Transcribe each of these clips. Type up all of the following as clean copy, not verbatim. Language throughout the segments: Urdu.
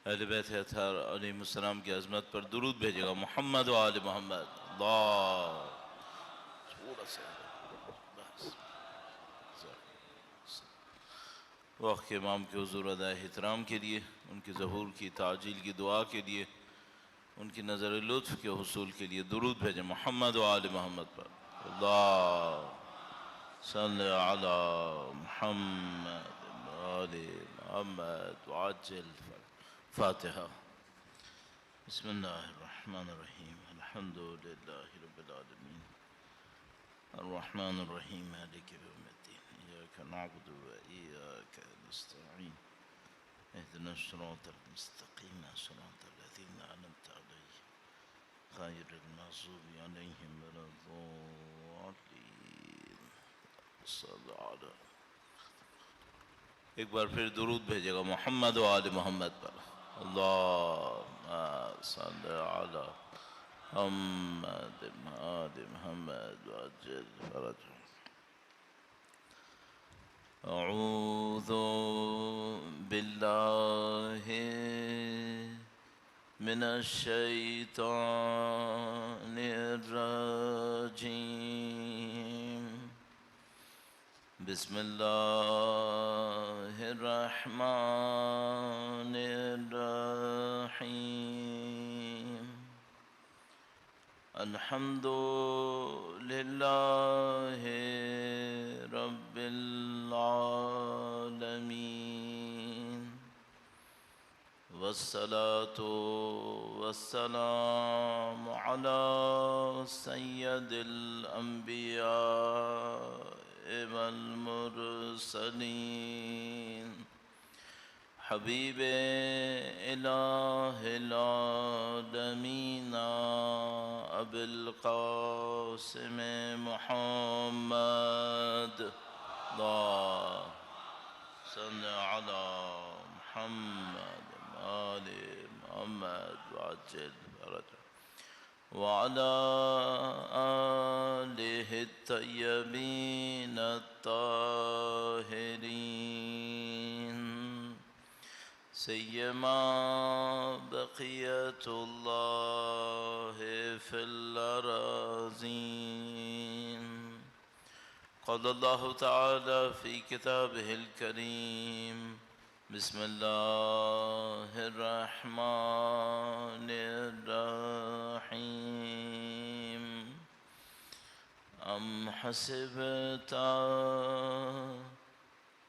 اہل بیت اطہار علیہ السلام کی عظمت پر درود بھیجے گا. محمد و آل محمد. اللہ تھوڑا سا بس. وقت کے امام کے حضور ادائے احترام کے لیے، ان کی ظہور کی تعجیل کی دعا کے لیے، ان کی نظر لطف کے حصول کے لیے درود بھیجیں محمد و آل محمد پر. اللہ صلی علی محمد آل محمد وعجل فاتحہ. بسم اللہ الرحمن الرحیم. الحمد للہ رب العالمین الرحمن الرحیم مالک یوم الدین ایاک نعبد و ایاک نستعین اهدنا الصراط المستقیم صراط الذین انعمت علیہم غیر المغضوب علیہم ولا الضالین. صلی علی. ایک بار پھر درود بھیجے گا محمد و آل محمد پر. اللہم صلی علی محمد آل محمد وعجل فرجهم. اعوذ باللہ من الشیطان الرجیم. بسم اللہ الرحمن الرحیم. الحمد للہ رب العالمین والصلاة والسلام علی سید الانبیاء والمرسلین حبیب الہ العالمین ابی القاسم محمد. اللہ صلی علی محمد آل محمد وعجل فرجهم وعلى آلہ الطیبین الطاہرین سیما بقیت اللہ فی الأراضین. قال اللہ تعالی فی کتابہ الکریم. بسم اللہ الرحمن الرحیم. ام حسبت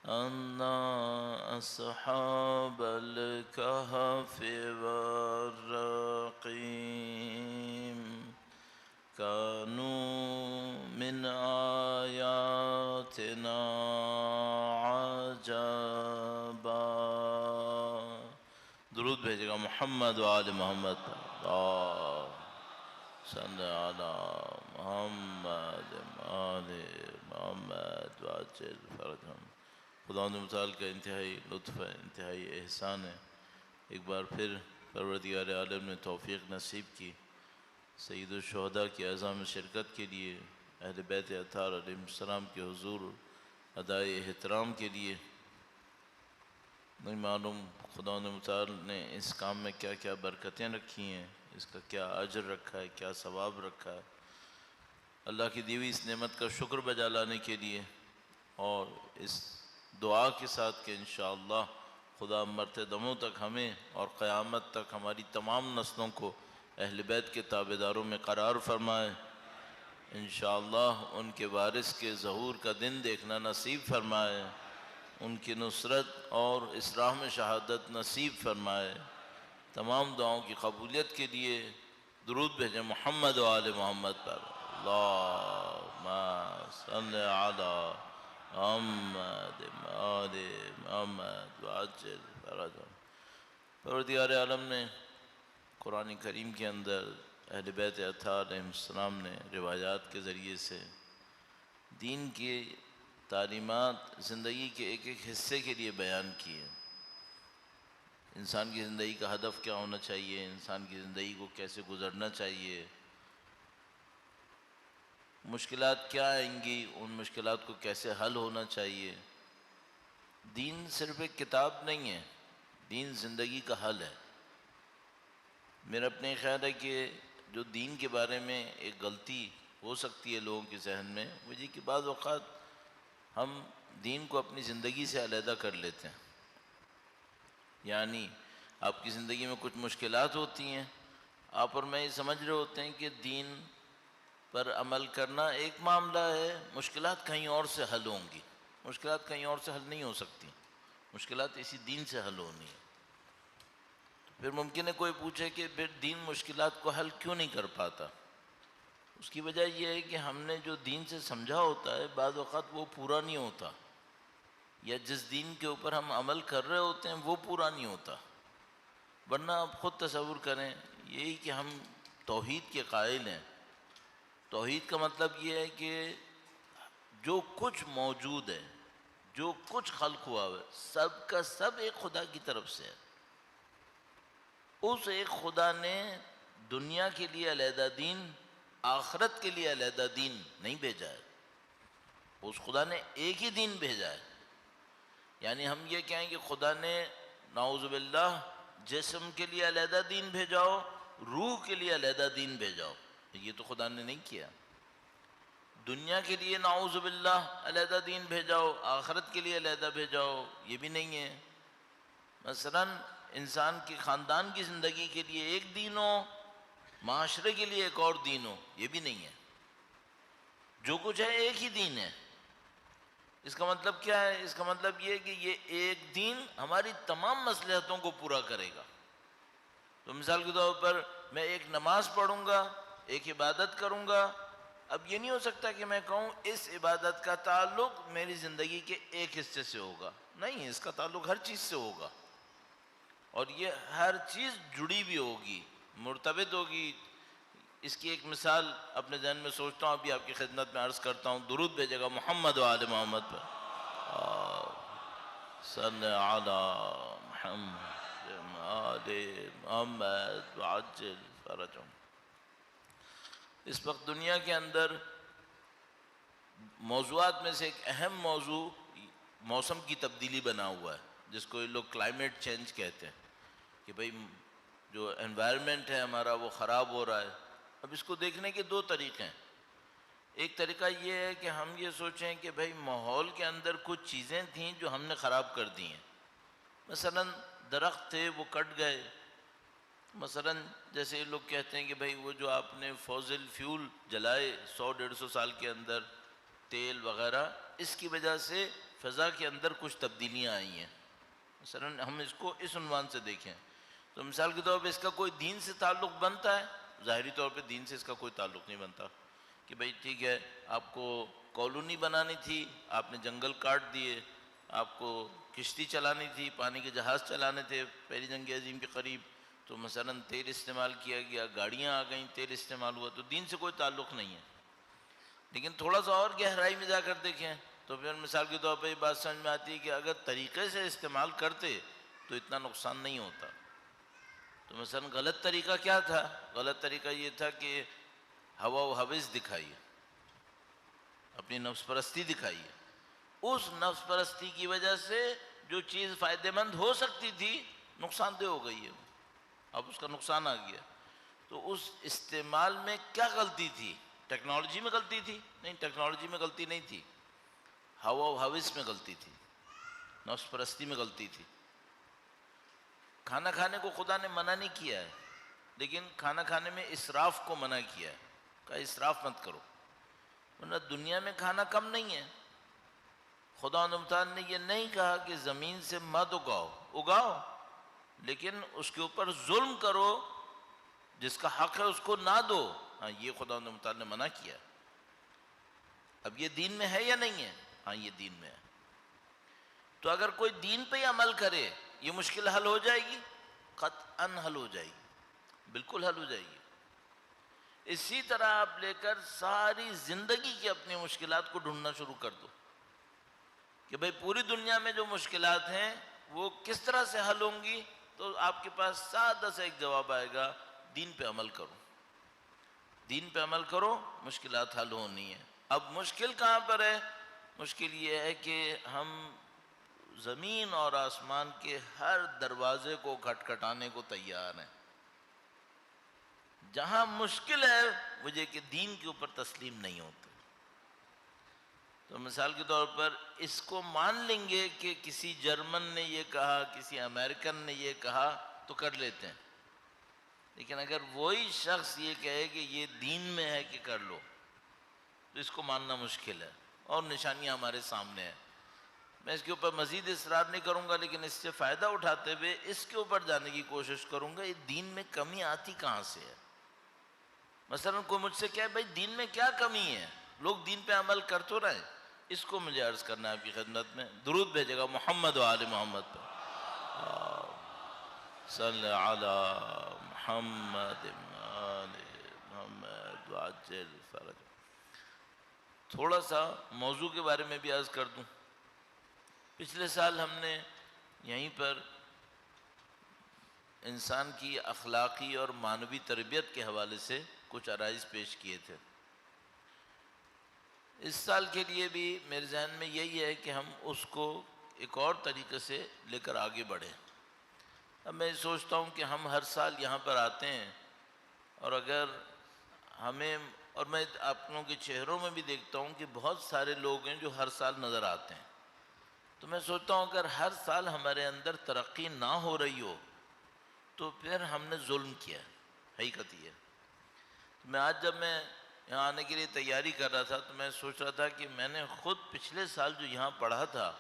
ان اصحاب الکہف والرقیم كانوا من آیاتنا عجبا. درود بھیجے گا محمد و آل محمد. اللہ صلی علی محمد آل محمد وعجل فرجهم. خداوند متعال کا انتہائی لطف ہے، انتہائی احسان ہے. ایک بار پھر پروردگار عالم نے توفیق نصیب کی سید الشہداء کی اعزام شرکت کے لیے، اہل بیت اطہار علیہ السلام کے حضور ادائے احترام کے لیے. نہیں معلوم خداوند متعال نے اس کام میں کیا کیا برکتیں رکھی ہیں، اس کا کیا اجر رکھا ہے، کیا ثواب رکھا ہے. اللہ کی دی ہوئی اس نعمت کا شکر بجا لانے کے لیے اور اس دعا کے ساتھ کہ انشاءاللہ خدا مرتے دموں تک ہمیں اور قیامت تک ہماری تمام نسلوں کو اہل بیت کے تابعداروں میں قرار فرمائے. انشاءاللہ ان کے وارث کے ظہور کا دن دیکھنا نصیب فرمائے، ان کی نصرت اور اس راہ میں شہادت نصیب فرمائے. تمام دعاؤں کی قبولیت کے لیے درود بھیجیں محمد و آل محمد پر. اللہم صلی علی محمد آل محمد وعجل فرجهم. پروردگار عالم نے قرآن کریم کے اندر اہل بیت اطہار علیہ السلام نے روایات کے ذریعے سے دین کی تعلیمات زندگی کے ایک ایک حصے کے لیے بیان کیے. انسان کی زندگی کا ہدف کیا ہونا چاہیے، انسان کی زندگی کو کیسے گزرنا چاہیے، مشکلات کیا آئیں گی، ان مشکلات کو کیسے حل ہونا چاہیے. دین صرف ایک کتاب نہیں ہے، دین زندگی کا حل ہے۔ میرا اپنے خیال ہے کہ جو دین کے بارے میں ایک غلطی ہو سکتی ہے لوگوں کے ذہن میں، وہ یہ کہ بعض اوقات ہم دین کو اپنی زندگی سے علیحدہ کر لیتے ہیں۔ یعنی آپ کی زندگی میں کچھ مشکلات ہوتی ہیں، آپ اور میں یہ سمجھ رہے ہوتے ہیں کہ دین پر عمل کرنا ایک معاملہ ہے، مشکلات کہیں اور سے حل ہوں گی۔ مشکلات کہیں اور سے حل نہیں ہو سکتی، مشکلات اسی دین سے حل ہونی ہے۔ پھر ممکن ہے کوئی پوچھے کہ پھر دین مشکلات کو حل کیوں نہیں کر پاتا؟ اس کی وجہ یہ ہے کہ ہم نے جو دین سے سمجھا ہوتا ہے بعض اوقات وہ پورا نہیں ہوتا، یا جس دین کے اوپر ہم عمل کر رہے ہوتے ہیں وہ پورا نہیں ہوتا۔ ورنہ آپ خود تصور کریں، یہی کہ ہم توحید کے قائل ہیں۔ توحید کا مطلب یہ ہے کہ جو کچھ موجود ہے، جو کچھ خلق ہوا ہے، سب کا سب ایک خدا کی طرف سے ہے۔ اس ایک خدا نے دنیا کے لیے علیحدہ دین، آخرت کے لیے علیحدہ دین نہیں بھیجا ہے۔ اس خدا نے ایک ہی دین بھیجا ہے۔ یعنی ہم یہ کہیں کہ خدا نے نعوذ باللہ جسم کے لیے علیحدہ دین بھیجاؤ، روح کے لیے علیحدہ دین بھیجاؤ، یہ تو خدا نے نہیں کیا۔ دنیا کے لیے نعوذ باللہ علیحدہ دین بھیجاؤ، آخرت کے لیے علیحدہ بھیجاؤ، یہ بھی نہیں ہے۔ مثلا انسان کی خاندان کی زندگی کے لیے ایک دین ہو، معاشرے کے لیے ایک اور دین ہو، یہ بھی نہیں ہے۔ جو کچھ ہے ایک ہی دین ہے۔ اس کا مطلب کیا ہے؟ اس کا مطلب یہ ہے کہ یہ ایک دین ہماری تمام مصلحتوں کو پورا کرے گا۔ تو مثال کے طور پر میں ایک نماز پڑھوں گا، ایک عبادت کروں گا، اب یہ نہیں ہو سکتا کہ میں کہوں اس عبادت کا تعلق میری زندگی کے ایک حصے سے ہوگا، نہیں، اس کا تعلق ہر چیز سے ہوگا، اور یہ ہر چیز جڑی بھی ہوگی، مرتبط ہوگی۔ اس کی ایک مثال اپنے ذہن میں سوچتا ہوں، ابھی آپ کی خدمت میں عرض کرتا ہوں۔ درود بھیجے گا محمد و آل محمد پر، صلی علی محمد آل محمد وعجل فرجهم۔ اس وقت دنیا کے اندر موضوعات میں سے ایک اہم موضوع موسم کی تبدیلی بنا ہوا ہے، جس کو یہ لوگ کلائمیٹ چینج کہتے ہیں، کہ بھئی جو انوائرمنٹ ہے ہمارا وہ خراب ہو رہا ہے۔ اب اس کو دیکھنے کے دو طریقے ہیں۔ ایک طریقہ یہ ہے کہ ہم یہ سوچیں کہ بھئی ماحول کے اندر کچھ چیزیں تھیں جو ہم نے خراب کر دی ہیں۔ مثلا درخت تھے وہ کٹ گئے، مثلا جیسے یہ لوگ کہتے ہیں کہ بھئی وہ جو آپ نے فوسل فیول جلائے 100-150 سال کے اندر، تیل وغیرہ، اس کی وجہ سے فضا کے اندر کچھ تبدیلیاں آئی ہیں۔ مثلا ہم اس کو اس عنوان سے دیکھیں تو مثال کے طور پہ اس کا کوئی دین سے تعلق بنتا ہے؟ ظاہری طور پہ دین سے اس کا کوئی تعلق نہیں بنتا، کہ بھئی ٹھیک ہے آپ کو کالونی بنانی تھی، آپ نے جنگل کاٹ دیے، آپ کو کشتی چلانی تھی، پانی کے جہاز چلانے تھے پہلی جنگ عظیم کے قریب، تو مثلا تیل استعمال کیا گیا، گاڑیاں آ گئیں، تیل استعمال ہوا، تو دین سے کوئی تعلق نہیں ہے۔ لیکن تھوڑا سا اور گہرائی میں جا کر دیکھیں تو پھر مثال کے طور پہ یہ بات سمجھ میں آتی ہے کہ اگر طریقے سے استعمال کرتے تو اتنا نقصان نہیں ہوتا۔ تو مثلا غلط طریقہ کیا تھا؟ غلط طریقہ یہ تھا کہ ہوا و ہوس دکھائیے، اپنی نفس پرستی دکھائیے۔ اس نفس پرستی کی وجہ سے جو چیز فائدہ مند ہو سکتی تھی نقصان دہ ہو گئی ہے، اب اس کا نقصان آ گیا۔ تو اس استعمال میں کیا غلطی تھی؟ ٹیکنالوجی میں غلطی تھی؟ نہیں، ٹیکنالوجی میں غلطی نہیں تھی، ہوا و ہوس میں غلطی تھی، نفس پرستی میں غلطی تھی۔ کھانا کھانے کو خدا نے منع نہیں کیا ہے، لیکن کھانا کھانے میں اسراف کو منع کیا ہے، کہا اسراف مت کرو، ورنہ دنیا میں کھانا کم نہیں ہے۔ خدا تعالیٰ نے یہ نہیں کہا کہ زمین سے مت اگاؤ، لیکن اس کے اوپر ظلم کرو، جس کا حق ہے اس کو نہ دو، ہاں یہ خدا تعالیٰ نے منع کیا۔ اب یہ دین میں ہے یا نہیں ہے؟ ہاں یہ دین میں ہے۔ تو اگر کوئی دین پہ عمل کرے یہ مشکل حل ہو جائے گی؟ قطعاً حل ہو جائے گی، بالکل حل ہو جائے گی۔ اسی طرح آپ لے کر ساری زندگی کی اپنی مشکلات کو ڈھونڈنا شروع کر دو کہ بھئی پوری دنیا میں جو مشکلات ہیں وہ کس طرح سے حل ہوں گی، تو آپ کے پاس سادہ سے ایک جواب آئے گا، دین پہ عمل کرو، دین پہ عمل کرو، مشکلات حل ہونی ہے۔ اب مشکل کہاں پر ہے؟ مشکل یہ ہے کہ ہم زمین اور آسمان کے ہر دروازے کو کھٹکھٹانے کو تیار ہیں. جہاں مشکل ہے وہ یہ کہ دین کے اوپر تسلیم نہیں ہوتے. تو مثال کے طور پر اس کو مان لیں گے کہ کسی جرمن نے یہ کہا، کسی امریکن نے یہ کہا تو کر لیتے ہیں. لیکن اگر وہی شخص یہ کہے کہ یہ دین میں ہے کہ کر لو، تو اس کو ماننا مشکل ہے، اور نشانیاں ہمارے سامنے ہیں. میں اس کے اوپر مزید اصرار نہیں کروں گا، لیکن اس سے فائدہ اٹھاتے ہوئے اس کے اوپر جانے کی کوشش کروں گا. یہ دین میں کمی آتی کہاں سے ہے؟ مثلا کوئی مجھ سے کہے بھائی دین میں کیا کمی ہے، لوگ دین پہ عمل کر تو رہے. اس کو مجھے عرض کرنا ہے آپ کی خدمت میں. درود بھیجے گا محمد و آل محمد پر. صلی علی محمد آل محمد وعجل فرج. تھوڑا سا موضوع کے بارے میں بھی عرض کر دوں. پچھلے سال ہم نے یہیں پر انسان کی اخلاقی اور معنوی تربیت کے حوالے سے کچھ عرائض پیش کیے تھے. اس سال کے لیے بھی میرے ذہن میں یہی ہے کہ ہم اس کو ایک اور طریقے سے لے کر آگے بڑھیں. اب میں سوچتا ہوں کہ ہم ہر سال یہاں پر آتے ہیں، اور اگر ہمیں، اور میں اپنوں کے چہروں میں بھی دیکھتا ہوں کہ بہت سارے لوگ ہیں جو ہر سال نظر آتے ہیں. تو میں سوچتا ہوں اگر ہر سال ہمارے اندر ترقی نہ ہو رہی ہو تو پھر ہم نے ظلم کیا. حقیقت یہ ہے. میں آج جب میں یہاں آنے کے لیے تیاری کر رہا تھا تو میں سوچ رہا تھا کہ میں نے خود پچھلے سال جو یہاں پڑھا تھا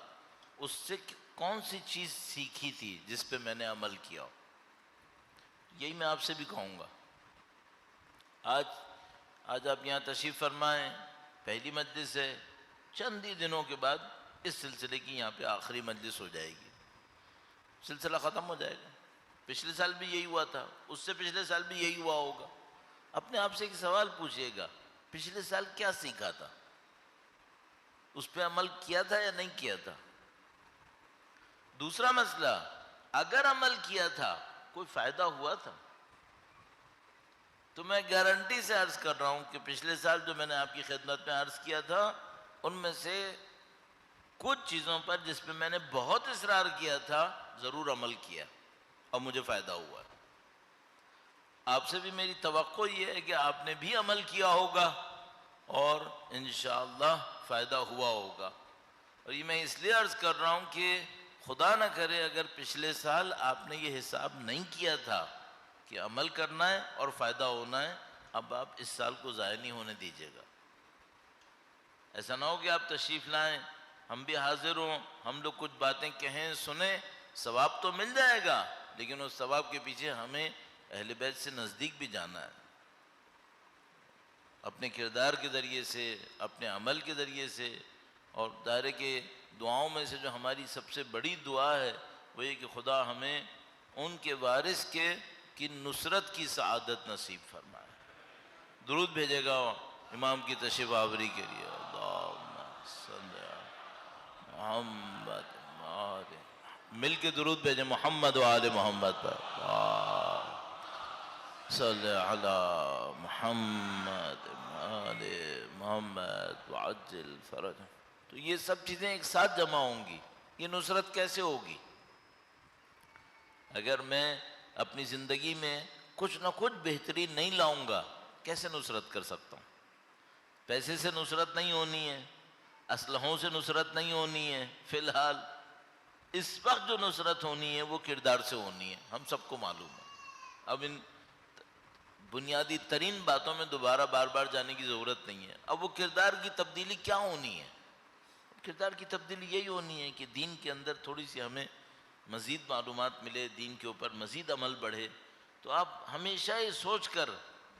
اس سے کون سی چیز سیکھی تھی جس پہ میں نے عمل کیا. یہی میں آپ سے بھی کہوں گا. آج آپ یہاں تشریف فرمائیں، پہلی مجلس ہے. چند ہی دنوں کے بعد اس سلسلے کی یہاں پہ آخری مجلس ہو جائے گی، سلسلہ ختم ہو جائے گا. پچھلے سال بھی یہی ہوا تھا، اس سے پچھلے سال بھی یہی ہوا ہوگا. اپنے آپ سے ایک سوال پوچھئے گا، پچھلے سال کیا سیکھا تھا؟ اس پہ عمل کیا تھا یا نہیں کیا تھا؟ دوسرا مسئلہ، اگر عمل کیا تھا کوئی فائدہ ہوا تھا؟ تو میں گارنٹی سے عرض کر رہا ہوں کہ پچھلے سال جو میں نے آپ کی خدمت میں عرض کیا تھا ان میں سے کچھ چیزوں پر جس پہ میں نے بہت اصرار کیا تھا ضرور عمل کیا اور مجھے فائدہ ہوا. آپ سے بھی میری توقع یہ ہے کہ آپ نے بھی عمل کیا ہوگا اور انشاءاللہ فائدہ ہوا ہوگا. اور یہ میں اس لیے عرض کر رہا ہوں کہ خدا نہ کرے اگر پچھلے سال آپ نے یہ حساب نہیں کیا تھا کہ عمل کرنا ہے اور فائدہ ہونا ہے، اب آپ اس سال کو ضائع نہیں ہونے دیجیے گا. ایسا نہ ہو کہ آپ تشریف لائیں، ہم بھی حاضر ہوں، ہم لوگ کچھ باتیں کہیں سنیں، ثواب تو مل جائے گا لیکن اس ثواب کے پیچھے ہمیں اہل بیت سے نزدیک بھی جانا ہے. اپنے کردار کے ذریعے سے، اپنے عمل کے ذریعے سے. اور دائرے کے دعاؤں میں سے جو ہماری سب سے بڑی دعا ہے وہ یہ کہ خدا ہمیں ان کے وارث کی نصرت کی سعادت نصیب فرمائے. درود بھیجے گا امام کی تشریف آوری کے لیے. اللہم صلی علی محمد. مل کے درود بھیجیں محمد و آل محمد پر. صلی علی محمد آل محمد وعجل فرج. تو یہ سب چیزیں ایک ساتھ جمع ہوں گی. یہ نصرت کیسے ہوگی؟ اگر میں اپنی زندگی میں کچھ نہ کچھ بہتری نہیں لاؤں گا کیسے نصرت کر سکتا ہوں؟ پیسے سے نصرت نہیں ہونی ہے، اسلحوں سے نصرت نہیں ہونی ہے. فی الحال اس وقت جو نصرت ہونی ہے وہ کردار سے ہونی ہے، ہم سب کو معلوم ہے. اب ان بنیادی ترین باتوں میں دوبارہ بار بار جانے کی ضرورت نہیں ہے. اب وہ کردار کی تبدیلی کیا ہونی ہے؟ کردار کی تبدیلی یہی ہونی ہے کہ دین کے اندر تھوڑی سی ہمیں مزید معلومات ملے، دین کے اوپر مزید عمل بڑھے. تو آپ ہمیشہ یہ سوچ کر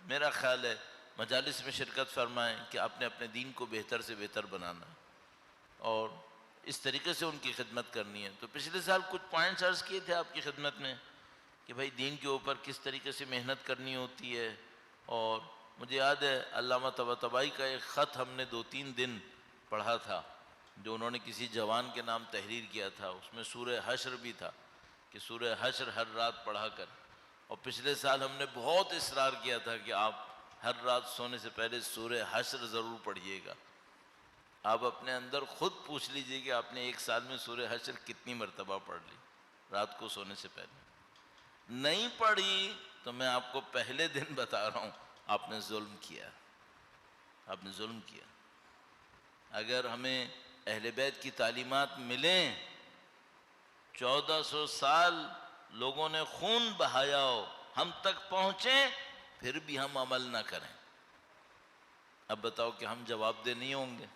میرا خیال ہے مجالس میں شرکت فرمائیں کہ آپ نے اپنے دین کو بہتر سے بہتر بنانا ہے اور اس طریقے سے ان کی خدمت کرنی ہے. تو پچھلے سال کچھ پوائنٹس عرض کیے تھے آپ کی خدمت میں کہ بھائی دین کے اوپر کس طریقے سے محنت کرنی ہوتی ہے. اور مجھے یاد ہے علامہ طباطبائی کا ایک خط ہم نے 2-3 دن پڑھا تھا جو انہوں نے کسی جوان کے نام تحریر کیا تھا. اس میں سورہ حشر بھی تھا کہ سورہ حشر ہر رات پڑھا کر. اور پچھلے سال ہم نے بہت اصرار کیا تھا کہ آپ ہر رات سونے سے پہلے سورہ حشر ضرور پڑھیے گا. آپ اپنے اندر خود پوچھ لیجئے کہ آپ نے ایک سال میں سورہ حشر کتنی مرتبہ پڑھ لی رات کو سونے سے پہلے؟ نہیں پڑھی تو میں آپ کو پہلے دن بتا رہا ہوں، آپ نے ظلم کیا، آپ نے ظلم کیا۔ اگر ہمیں اہل بیت کی تعلیمات ملیں، 1400 سال لوگوں نے خون بہایا ہو، ہم تک پہنچیں، پھر بھی ہم عمل نہ کریں، اب بتاؤ کہ ہم جواب دہ نہیں ہوں گے؟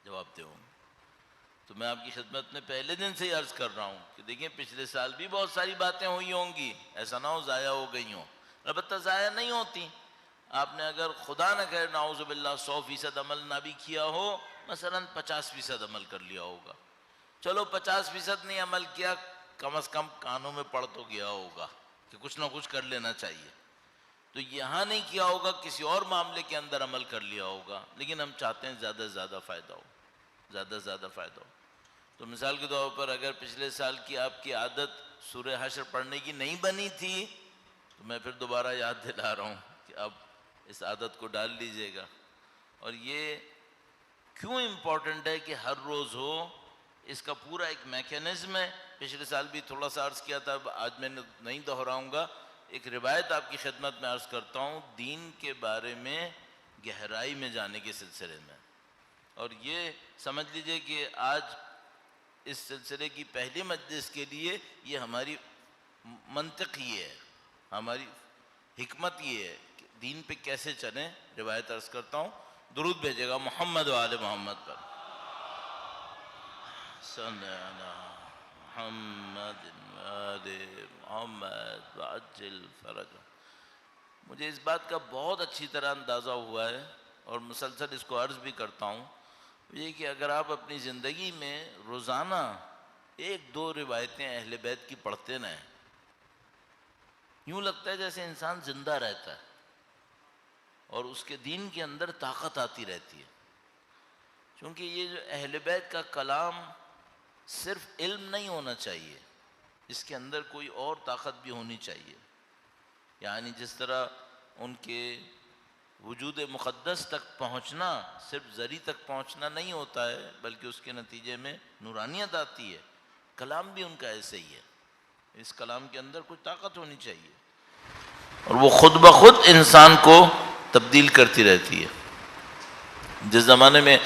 جواب دہ ہوں گے۔ تو میں آپ کی خدمت میں پہلے دن سے ہی عرض کر رہا ہوں کہ دیکھیں پچھلے سال بھی بہت ساری باتیں ہوئی ہوں گی، ایسا نہ ہو ضائع ہو گئی ہوں، البتہ ضائع نہیں ہوتی۔ آپ نے اگر خدا نہ کرے نعوذ باللہ 100% عمل نہ بھی کیا ہو، مثلا 50% عمل کر لیا ہوگا، چلو 50% نہیں عمل کیا، کم از کم کانوں میں پڑ تو گیا ہوگا کہ کچھ نہ کچھ کر لینا چاہیے۔ تو یہاں نہیں کیا ہوگا، کسی اور معاملے کے اندر عمل کر لیا ہوگا، لیکن ہم چاہتے ہیں زیادہ سے زیادہ فائدہ ہو، زیادہ سے زیادہ فائدہ ہو۔ تو مثال کے طور پر اگر پچھلے سال کی آپ کی عادت سورہ حشر پڑھنے کی نہیں بنی تھی، تو میں پھر دوبارہ یاد دلا رہا ہوں کہ اب اس عادت کو ڈال لیجئے گا۔ اور یہ کیوں امپورٹنٹ ہے کہ ہر روز ہو، اس کا پورا ایک میکینزم ہے۔ پچھلے سال بھی تھوڑا سا عرض کیا تھا، آج میں نہیں دہراؤں گا۔ ایک روایت آپ کی خدمت میں عرض کرتا ہوں دین کے بارے میں گہرائی میں جانے کے سلسلے میں، اور یہ سمجھ لیجئے کہ آج اس سلسلے کی پہلی مجلس کے لیے یہ ہماری منطق یہ ہے، ہماری حکمت یہ ہے کہ دین پہ کیسے چلیں۔ روایت عرض کرتا ہوں، درود بھیجے گا محمد و آل محمد پر۔ صلی اللہ محمد و آل محمد وعجل فرجہ۔ مجھے اس بات کا بہت اچھی طرح اندازہ ہوا ہے اور مسلسل اس کو عرض بھی کرتا ہوں، یہ کہ اگر آپ اپنی زندگی میں روزانہ 1-2 روایتیں اہل بیت کی پڑھتے رہیں، یوں لگتا ہے جیسے انسان زندہ رہتا ہے اور اس کے دین کے اندر طاقت آتی رہتی ہے۔ چونکہ یہ جو اہل بیت کا کلام صرف علم نہیں ہونا چاہیے، اس کے اندر کوئی اور طاقت بھی ہونی چاہیے۔ یعنی جس طرح ان کے وجود مقدس تک پہنچنا صرف ذری تک پہنچنا نہیں ہوتا ہے، بلکہ اس کے نتیجے میں نورانیت آتی ہے، کلام بھی ان کا ایسے ہی ہے۔ اس کلام کے اندر کوئی طاقت ہونی چاہیے اور وہ خود بخود انسان کو تبدیل کرتی رہتی ہے۔ جس زمانے میں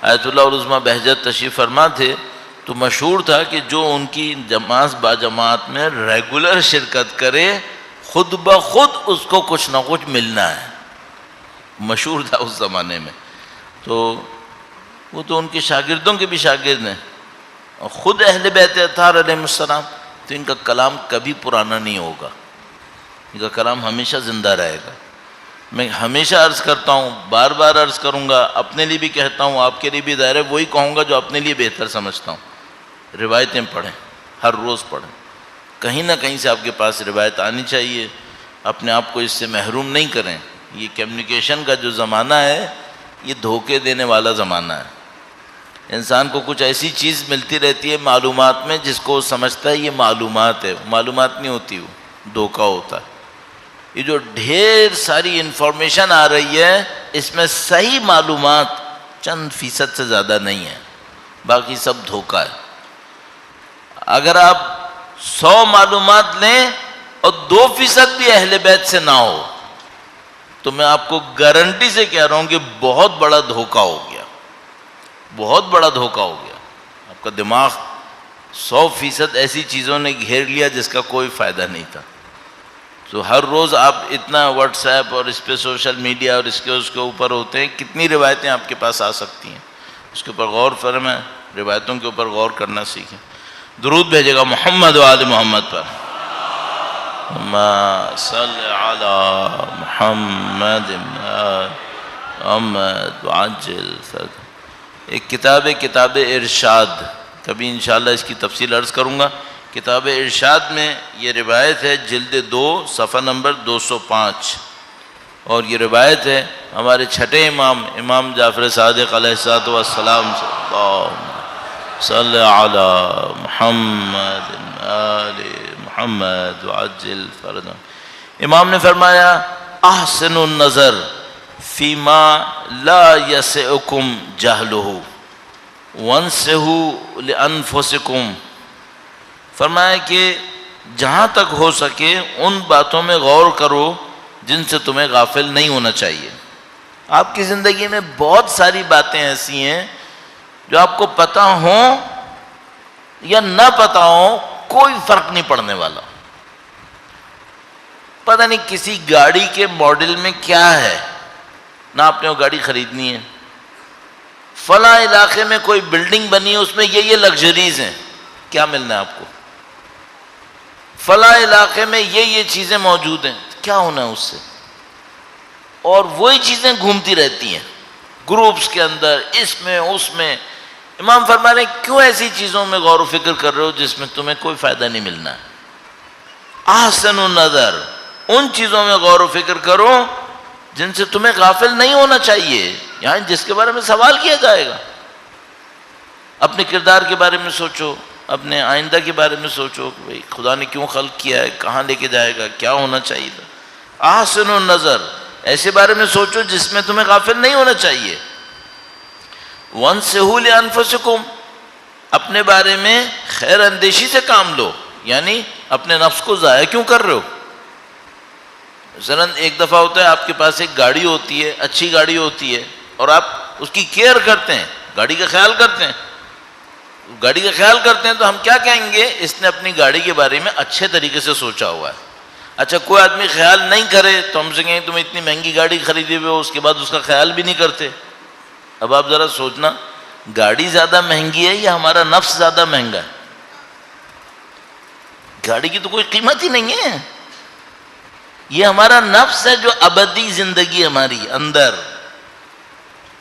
آیت اللہ العظمیٰ بہجت تشریف فرما تھے تو مشہور تھا کہ جو ان کی جماعت با جماعت میں ریگولر شرکت کرے، خود بخود اس کو کچھ نہ کچھ ملنا ہے، مشہور تھا اس زمانے میں۔ تو وہ تو ان کے شاگردوں کے بھی شاگرد ہیں اور خود اہل بیت اطہار علیہ السلام، تو ان کا کلام کبھی پرانا نہیں ہوگا، ان کا کلام ہمیشہ زندہ رہے گا۔ میں ہمیشہ عرض کرتا ہوں، بار بار عرض کروں گا، اپنے لیے بھی کہتا ہوں، آپ کے لیے بھی ظاہر ہے وہی کہوں گا جو اپنے لیے بہتر سمجھتا ہوں۔ روایتیں پڑھیں، ہر روز پڑھیں، کہیں نہ کہیں سے آپ کے پاس روایت آنی چاہیے، اپنے آپ کو اس سے محروم نہیں کریں۔ یہ کمیونیکیشن کا جو زمانہ ہے یہ دھوکے دینے والا زمانہ ہے۔ انسان کو کچھ ایسی چیز ملتی رہتی ہے معلومات میں جس کو وہ سمجھتا ہے یہ معلومات ہے، معلومات نہیں ہوتی، وہ دھوکہ ہوتا ہے۔ یہ جو ڈھیر ساری انفارمیشن آ رہی ہے، اس میں صحیح معلومات چند فیصد سے زیادہ نہیں ہے، باقی سب دھوکہ ہے۔ اگر آپ 100 معلومات لیں اور 2% بھی اہل بیت سے نہ ہو تو میں آپ کو گارنٹی سے کہہ رہا ہوں کہ بہت بڑا دھوکہ ہو گیا، بہت بڑا دھوکہ ہو گیا۔ آپ کا دماغ 100% ایسی چیزوں نے گھیر لیا جس کا کوئی فائدہ نہیں تھا۔ تو ہر روز آپ اتنا واٹس ایپ اور اس پہ سوشل میڈیا اور اس کے اوپر ہوتے ہیں، کتنی روایتیں آپ کے پاس آ سکتی ہیں، اس کے اوپر غور فرمائیں، روایتوں کے اوپر غور کرنا سیکھیں۔ درود بھیجے گا محمد و آل محمد پر۔ اللہم صلی علی محمد محمد وعجل فرجہ۔ ایک کتاب ارشاد، کبھی انشاءاللہ اس کی تفصیل عرض کروں گا۔ کتاب ارشاد میں یہ روایت ہے، جلد 2 صفحہ نمبر 205، اور یہ روایت ہے ہمارے چھٹے امام جعفر صادق علیہ السلام سے۔ اللہم صلی علی محمد آل محمد وعجل فرجہ۔ امام نے فرمایا احسن النظر فیما لا یسعکم جہلہ وانصحوا لانفسکم، فرمایا کہ جہاں تک ہو سکے ان باتوں میں غور کرو جن سے تمہیں غافل نہیں ہونا چاہیے۔ آپ کی زندگی میں بہت ساری باتیں ایسی ہیں جو آپ کو پتہ ہوں یا نہ پتہ ہوں کوئی فرق نہیں پڑنے والا۔ پتہ نہیں کسی گاڑی کے ماڈل میں کیا ہے، نہ آپ نے وہ گاڑی خریدنی ہے، فلاں علاقے میں کوئی بلڈنگ بنی ہے اس میں یہ لگژریز ہیں، کیا ملنا ہے آپ کو؟ فلاں علاقے میں یہ چیزیں موجود ہیں، کیا ہونا ہے اس سے؟ اور وہی چیزیں گھومتی رہتی ہیں گروپس کے اندر، اس میں اس میں۔ امام فرما رہے ہیں کیوں ایسی چیزوں میں غور و فکر کر رہے ہو جس میں تمہیں کوئی فائدہ نہیں ملنا ہے؟ احسن النظر، ان چیزوں میں غور و فکر کرو جن سے تمہیں غافل نہیں ہونا چاہیے، یعنی جس کے بارے میں سوال کیا جائے گا۔ اپنے کردار کے بارے میں سوچو، اپنے آئندہ کے بارے میں سوچو کہ بھئی خدا نے کیوں خلق کیا ہے، کہاں لے کے جائے گا، کیا ہونا چاہیے تھا۔ احسن النظر، ایسے بارے میں سوچو جس میں تمہیں غافل نہیں ہونا چاہیے۔ وانصحوا لانفسکم، اپنے بارے میں خیر اندیشی سے کام لو، یعنی اپنے نفس کو ضائع کیوں کر رہے ہو؟ مثلاً ایک دفعہ ہوتا ہے آپ کے پاس ایک گاڑی ہوتی ہے، اچھی گاڑی ہوتی ہے، اور آپ اس کی کیئر کرتے ہیں، گاڑی کا خیال کرتے ہیں۔ گاڑی کا خیال کرتے ہیں تو ہم کیا کہیں گے؟ اس نے اپنی گاڑی کے بارے میں اچھے طریقے سے سوچا ہوا ہے۔ اچھا کوئی آدمی خیال نہیں کرے تو ہم سے کہیں تم اتنی مہنگی گاڑی خریدے ہوئے ہو، اس کے بعد اس کا خیال بھی نہیں کرتے۔ اب آپ ذرا سوچنا، گاڑی زیادہ مہنگی ہے یا ہمارا نفس زیادہ مہنگا ہے؟ گاڑی کی تو کوئی قیمت ہی نہیں ہے، یہ ہمارا نفس ہے جو ابدی زندگی ہماری اندر۔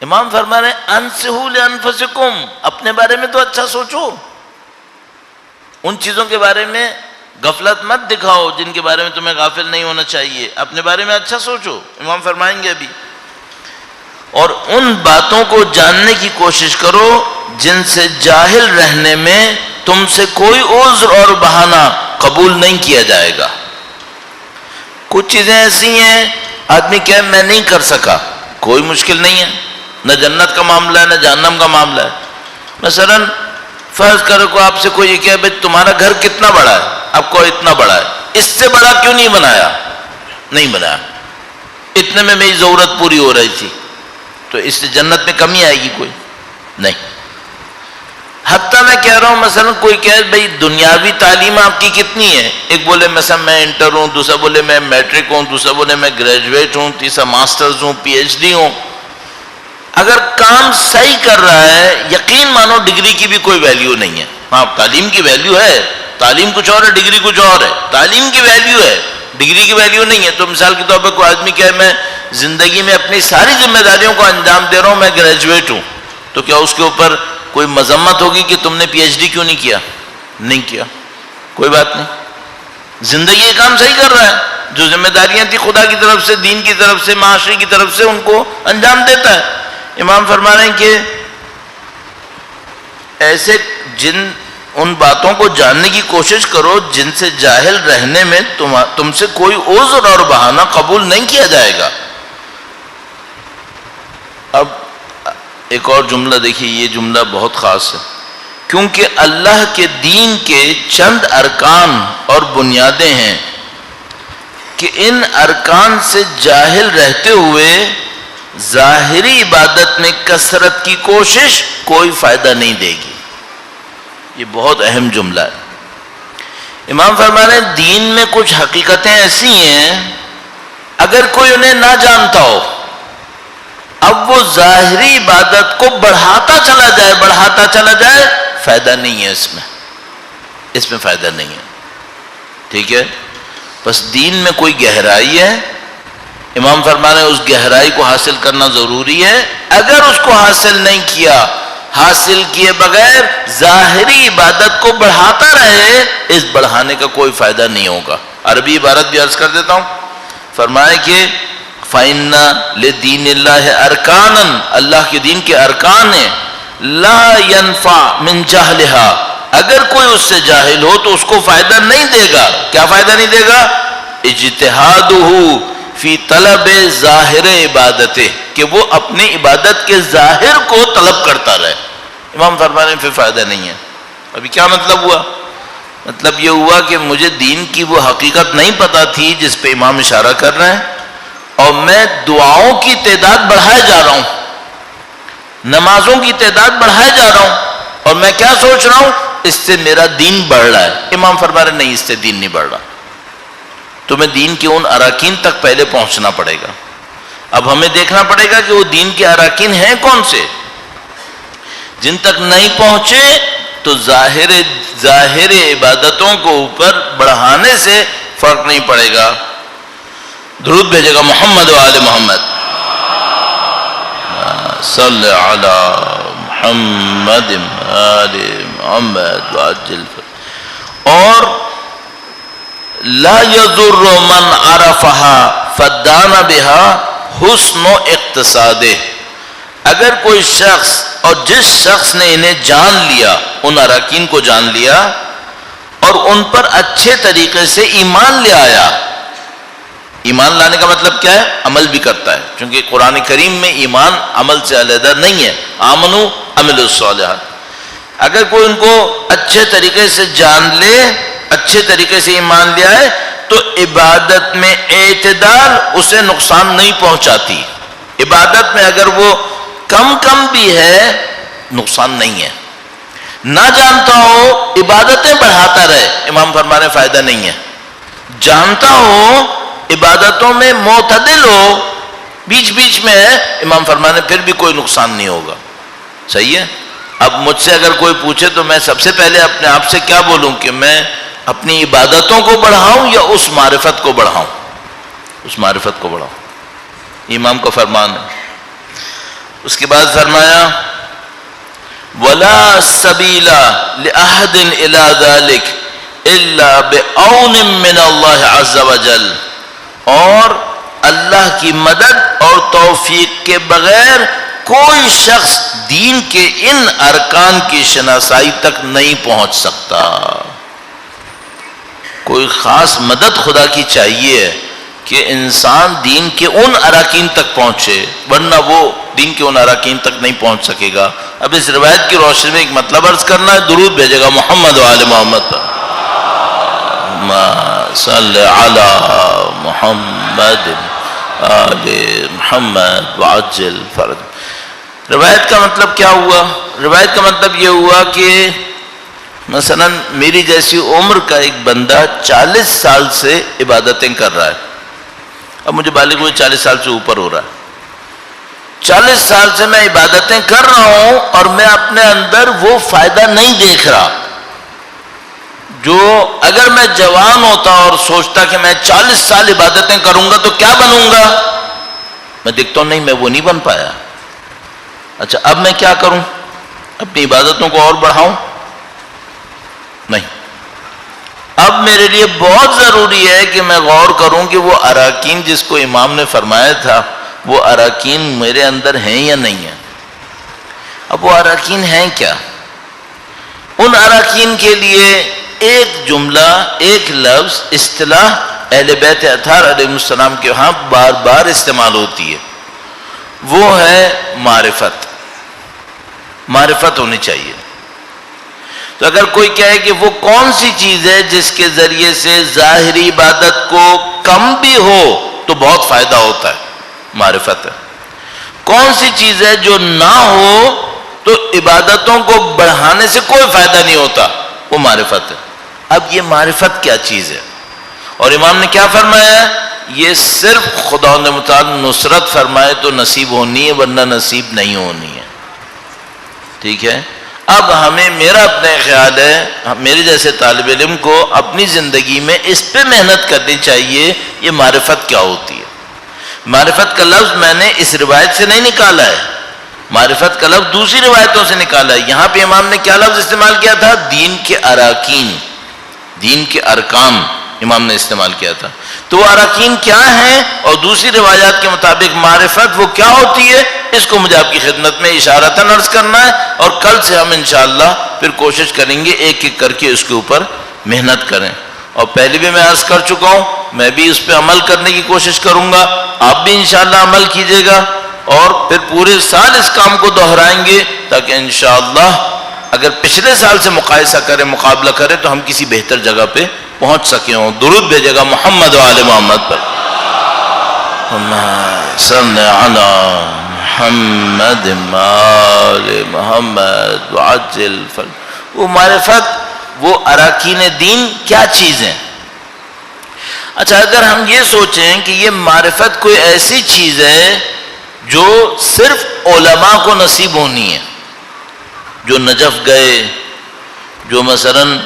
امام فرما رہے ہیں انصحوا لانفسکم، اپنے بارے میں تو اچھا سوچو، ان چیزوں کے بارے میں غفلت مت دکھاؤ جن کے بارے میں تمہیں غافل نہیں ہونا چاہیے، اپنے بارے میں اچھا سوچو۔ امام فرمائیں گے ابھی، اور ان باتوں کو جاننے کی کوشش کرو جن سے جاہل رہنے میں تم سے کوئی عذر اور بہانہ قبول نہیں کیا جائے گا۔ کچھ چیزیں ایسی ہیں آدمی کہے میں نہیں کر سکا، کوئی مشکل نہیں ہے، نہ جنت کا معاملہ ہے نہ جہنم کا معاملہ ہے۔ مثلا فرض کرو کو آپ سے کوئی یہ کہے بھائی تمہارا گھر کتنا بڑا ہے، آپ کو اتنا بڑا ہے، اس سے بڑا کیوں نہیں بنایا؟ نہیں بنایا، اتنے میں میری ضرورت پوری ہو رہی تھی، تو اس سے جنت میں کمی آئے گی؟ کوئی نہیں۔ حتیٰ میں کہہ رہا ہوں مثلا کوئی کہے بھئی دنیاوی تعلیم آپ کی کتنی ہے، ایک بولے مثلا میں انٹر ہوں، دوسرا بولے میں میٹرک ہوں، دوسرا بولے میں گریجویٹ ہوں، تیسرا ماسٹرز ہوں، پی ایچ ڈی ہوں۔ اگر کام صحیح کر رہا ہے یقین مانو ڈگری کی بھی کوئی ویلیو نہیں ہے۔ ہاں تعلیم کی ویلیو ہے، تعلیم کچھ اور ہے ڈگری کچھ اور ہے، تعلیم کی ویلیو ہے ڈگری کی ویلیو نہیں ہے۔ تو مثال کے طور پر کوئی آدمی کہے میں زندگی میں اپنی ساری ذمہ داریوں کو انجام دے رہا ہوں، میں گریجویٹ ہوں، تو کیا اس کے اوپر کوئی مذمت ہوگی کہ تم نے پی ایچ ڈی کیوں نہیں کیا؟ نہیں کیا، کوئی بات نہیں، زندگی یہ کام صحیح کر رہا ہے، جو ذمہ داریاں تھی خدا کی طرف سے، دین کی طرف سے، معاشرے کی طرف سے، ان کو انجام دیتا ہے۔ امام فرما رہے ہیں کہ ایسے ان باتوں کو جاننے کی کوشش کرو جن سے جاہل رہنے میں تم سے کوئی عذر اور بہانہ قبول نہیں کیا جائے گا۔ اب ایک اور جملہ دیکھیے، یہ جملہ بہت خاص ہے، کیونکہ اللہ کے دین کے چند ارکان اور بنیادیں ہیں کہ ان ارکان سے جاہل رہتے ہوئے ظاہری عبادت میں کثرت کی کوشش کوئی فائدہ نہیں دے گی۔ یہ بہت اہم جملہ ہے۔ امام فرما رہے ہیں دین میں کچھ حقیقتیں ایسی ہیں اگر کوئی انہیں نہ جانتا ہو، اب وہ ظاہری عبادت کو بڑھاتا چلا جائے فائدہ نہیں ہے، اس میں فائدہ نہیں ہے۔ ٹھیک ہے، بس دین میں کوئی گہرائی ہے، امام فرما رہے ہیں اس گہرائی کو حاصل کرنا ضروری ہے۔ اگر اس کو حاصل نہیں کیا، حاصل کیے بغیر ظاہری عبادت کو بڑھاتا رہے، اس بڑھانے کا کوئی فائدہ نہیں ہوگا۔ عربی عبارت بھی عرض کر دیتا ہوں، فرمائے کہ فَإِنَّ لِدِينِ اللَّهِ أَرْكَانًا، اللہ کے دین کے ارکان ہیں، لَا يَنْفَعْ مِنْ جَهْلِهَا، اگر کوئی اس سے جاہل ہو تو اس کو فائدہ نہیں دے گا۔ کیا فائدہ نہیں دے گا؟ اجتہادہ، فی طلب ظاہر عبادت، کہ وہ اپنی عبادت کے ظاہر کو طلب کرتا رہے۔ امام فرما رہے ہیں پھر فائدہ نہیں ہے۔ ابھی کیا مطلب ہوا؟ مطلب یہ ہوا کہ مجھے دین کی وہ حقیقت نہیں پتا تھی جس پہ امام اشارہ کر رہے ہیں، اور میں دعاؤں کی تعداد بڑھائے جا رہا ہوں، نمازوں کی تعداد بڑھائے جا رہا ہوں، اور میں کیا سوچ رہا ہوں؟ اس سے میرا دین بڑھ رہا ہے۔ امام فرما رہے نہیں، اس سے دین نہیں بڑھ رہا، تمہیں دین کے ان اراکین تک پہلے پہنچنا پڑے گا۔ اب ہمیں دیکھنا پڑے گا کہ وہ دین کے اراکین ہیں کون سے۔ جن تک نہیں پہنچے تو ظاہر عبادتوں کو اوپر بڑھانے سے فرق نہیں پڑے گا۔ درود بھیجے گا محمد و آل محمد، صلی علی محمد آل محمد وعجل۔ اور لا یضر من عرفها فدان بها حسن اقتصادہ، اگر کوئی شخص، اور جس شخص نے انہیں جان لیا، ان اراکین کو جان لیا اور ان پر اچھے طریقے سے ایمان لے آیا۔ ایمان لانے کا مطلب کیا ہے؟ عمل بھی کرتا ہے، چونکہ قرآن کریم میں ایمان عمل سے علیحدہ نہیں ہے۔ آمنو عملوا الصالحات۔ اگر کوئی ان کو اچھے طریقے سے جان لے، اچھے طریقے سے ایمان لے آئے، تو عبادت میں اعتدال اسے نقصان نہیں پہنچاتی۔ عبادت میں اگر وہ کم بھی ہے نقصان نہیں ہے۔ نہ جانتا ہو عبادتیں بڑھاتا رہے، امام فرما رہے فائدہ نہیں ہے۔ جانتا ہو عبادتوں میں معتدل ہو، بیچ میں ہے، امام فرما رہے پھر بھی کوئی نقصان نہیں ہوگا۔ صحیح ہے؟ اب مجھ سے اگر کوئی پوچھے تو میں سب سے پہلے اپنے آپ سے کیا بولوں کہ میں اپنی عبادتوں کو بڑھاؤں یا اس معرفت کو بڑھاؤں؟ اس معرفت کو بڑھاؤں، امام کا فرمان ہے۔ اس کے بعد فرمایا وَلَا سَبِيلَ لِأَحَدٍ إِلَىٰ ذَلِكَ إِلَّا بِعَوْنٍ مِّنَ اللَّهِ عَزَّ وَجَلَّ، اور اللہ کی مدد اور توفیق کے بغیر کوئی شخص دین کے ان ارکان کی شناسائی تک نہیں پہنچ سکتا۔ کوئی خاص مدد خدا کی چاہیے کہ انسان دین کے ان اراکین تک پہنچے، ورنہ وہ دین کے ان اراکین تک نہیں پہنچ سکے گا۔ اب اس روایت کی روشنی میں ایک مطلب عرض کرنا ہے، درود بھیجے گا محمد و آل محمد پر، صلی علی محمد آل محمد وعجل فرج۔ روایت کا مطلب کیا ہوا؟ روایت کا مطلب یہ ہوا کہ مثلا میری جیسی عمر کا ایک بندہ 40 سال سے عبادتیں کر رہا ہے، اب مجھے بالغ ہوئے 40 سال سے اوپر ہو رہا ہے، 40 سال سے میں عبادتیں کر رہا ہوں اور میں اپنے اندر وہ فائدہ نہیں دیکھ رہا جو اگر میں جوان ہوتا اور سوچتا کہ میں 40 سال عبادتیں کروں گا تو کیا بنوں گا، میں دیکھتا ہوں نہیں میں وہ نہیں بن پایا۔ اچھا اب میں کیا کروں؟ اپنی عبادتوں کو اور بڑھاؤں؟ نہیں، اب میرے لیے بہت ضروری ہے کہ میں غور کروں کہ وہ اراکین جس کو امام نے فرمایا تھا وہ اراکین میرے اندر ہیں یا نہیں ہیں۔ اب وہ اراکین ہیں کیا؟ ان اراکین کے لیے ایک جملہ، ایک لفظ، اصطلاح اہل بیت اطہار علیہ السلام کے ہاں بار بار استعمال ہوتی ہے، وہ ہے معرفت۔ معرفت ہونی چاہیے۔ تو اگر کوئی کہے کہ وہ کون سی چیز ہے جس کے ذریعے سے ظاہری عبادت کو کم بھی ہو تو بہت فائدہ ہوتا ہے، معرفت ہے۔ کون سی چیز ہے جو نہ ہو تو عبادتوں کو بڑھانے سے کوئی فائدہ نہیں ہوتا، وہ معرفت ہے۔ اب یہ معرفت کیا چیز ہے؟ اور امام نے کیا فرمایا ہے؟ یہ صرف خداوند متعال نصرت فرمائے تو نصیب ہونی ہے، ورنہ نصیب نہیں ہونی ہے۔ ٹھیک ہے؟ اب ہمیں، میرا اپنا خیال ہے، میرے جیسے طالب علم کو اپنی زندگی میں اس پہ محنت کرنی چاہیے، یہ معرفت کیا ہوتی ہے۔ معرفت کا لفظ میں نے اس روایت سے نہیں نکالا ہے، معرفت کا لفظ دوسری روایتوں سے نکالا ہے۔ یہاں پہ امام نے کیا لفظ استعمال کیا تھا؟ دین کے اراکین، دین کے ارکان امام نے استعمال کیا تھا۔ تو وہ اراکین کیا ہیں؟ اور دوسری روایات کے مطابق معرفت وہ کیا ہوتی ہے، اس کو مجھے آپ کی خدمت میں اشارتاً عرض کرنا ہے، اور کل سے ہم انشاءاللہ پھر کوشش کریں گے ایک ایک کر کے اس کے اوپر محنت کریں۔ اور پہلے بھی میں عرض کر چکا ہوں، میں بھی اس پہ عمل کرنے کی کوشش کروں گا، آپ بھی انشاءاللہ عمل کیجئے گا، اور پھر پورے سال اس کام کو دہرائیں گے تاکہ انشاءاللہ اگر پچھلے سال سے مقایسہ کریں، مقابلہ کریں تو ہم کسی بہتر جگہ پہ پہنچ سکیں ہوں۔ درود بھیجے گا محمد و آل محمد پر۔ صلی علی محمد آل محمد وعجل فرج۔ وہ معرفت، وہ اراکین دین کیا چیز ہیں؟ اچھا، اگر ہم یہ سوچیں کہ یہ معرفت کوئی ایسی چیز ہے جو صرف علماء کو نصیب ہونی ہے، جو نجف گئے، جو مثلاً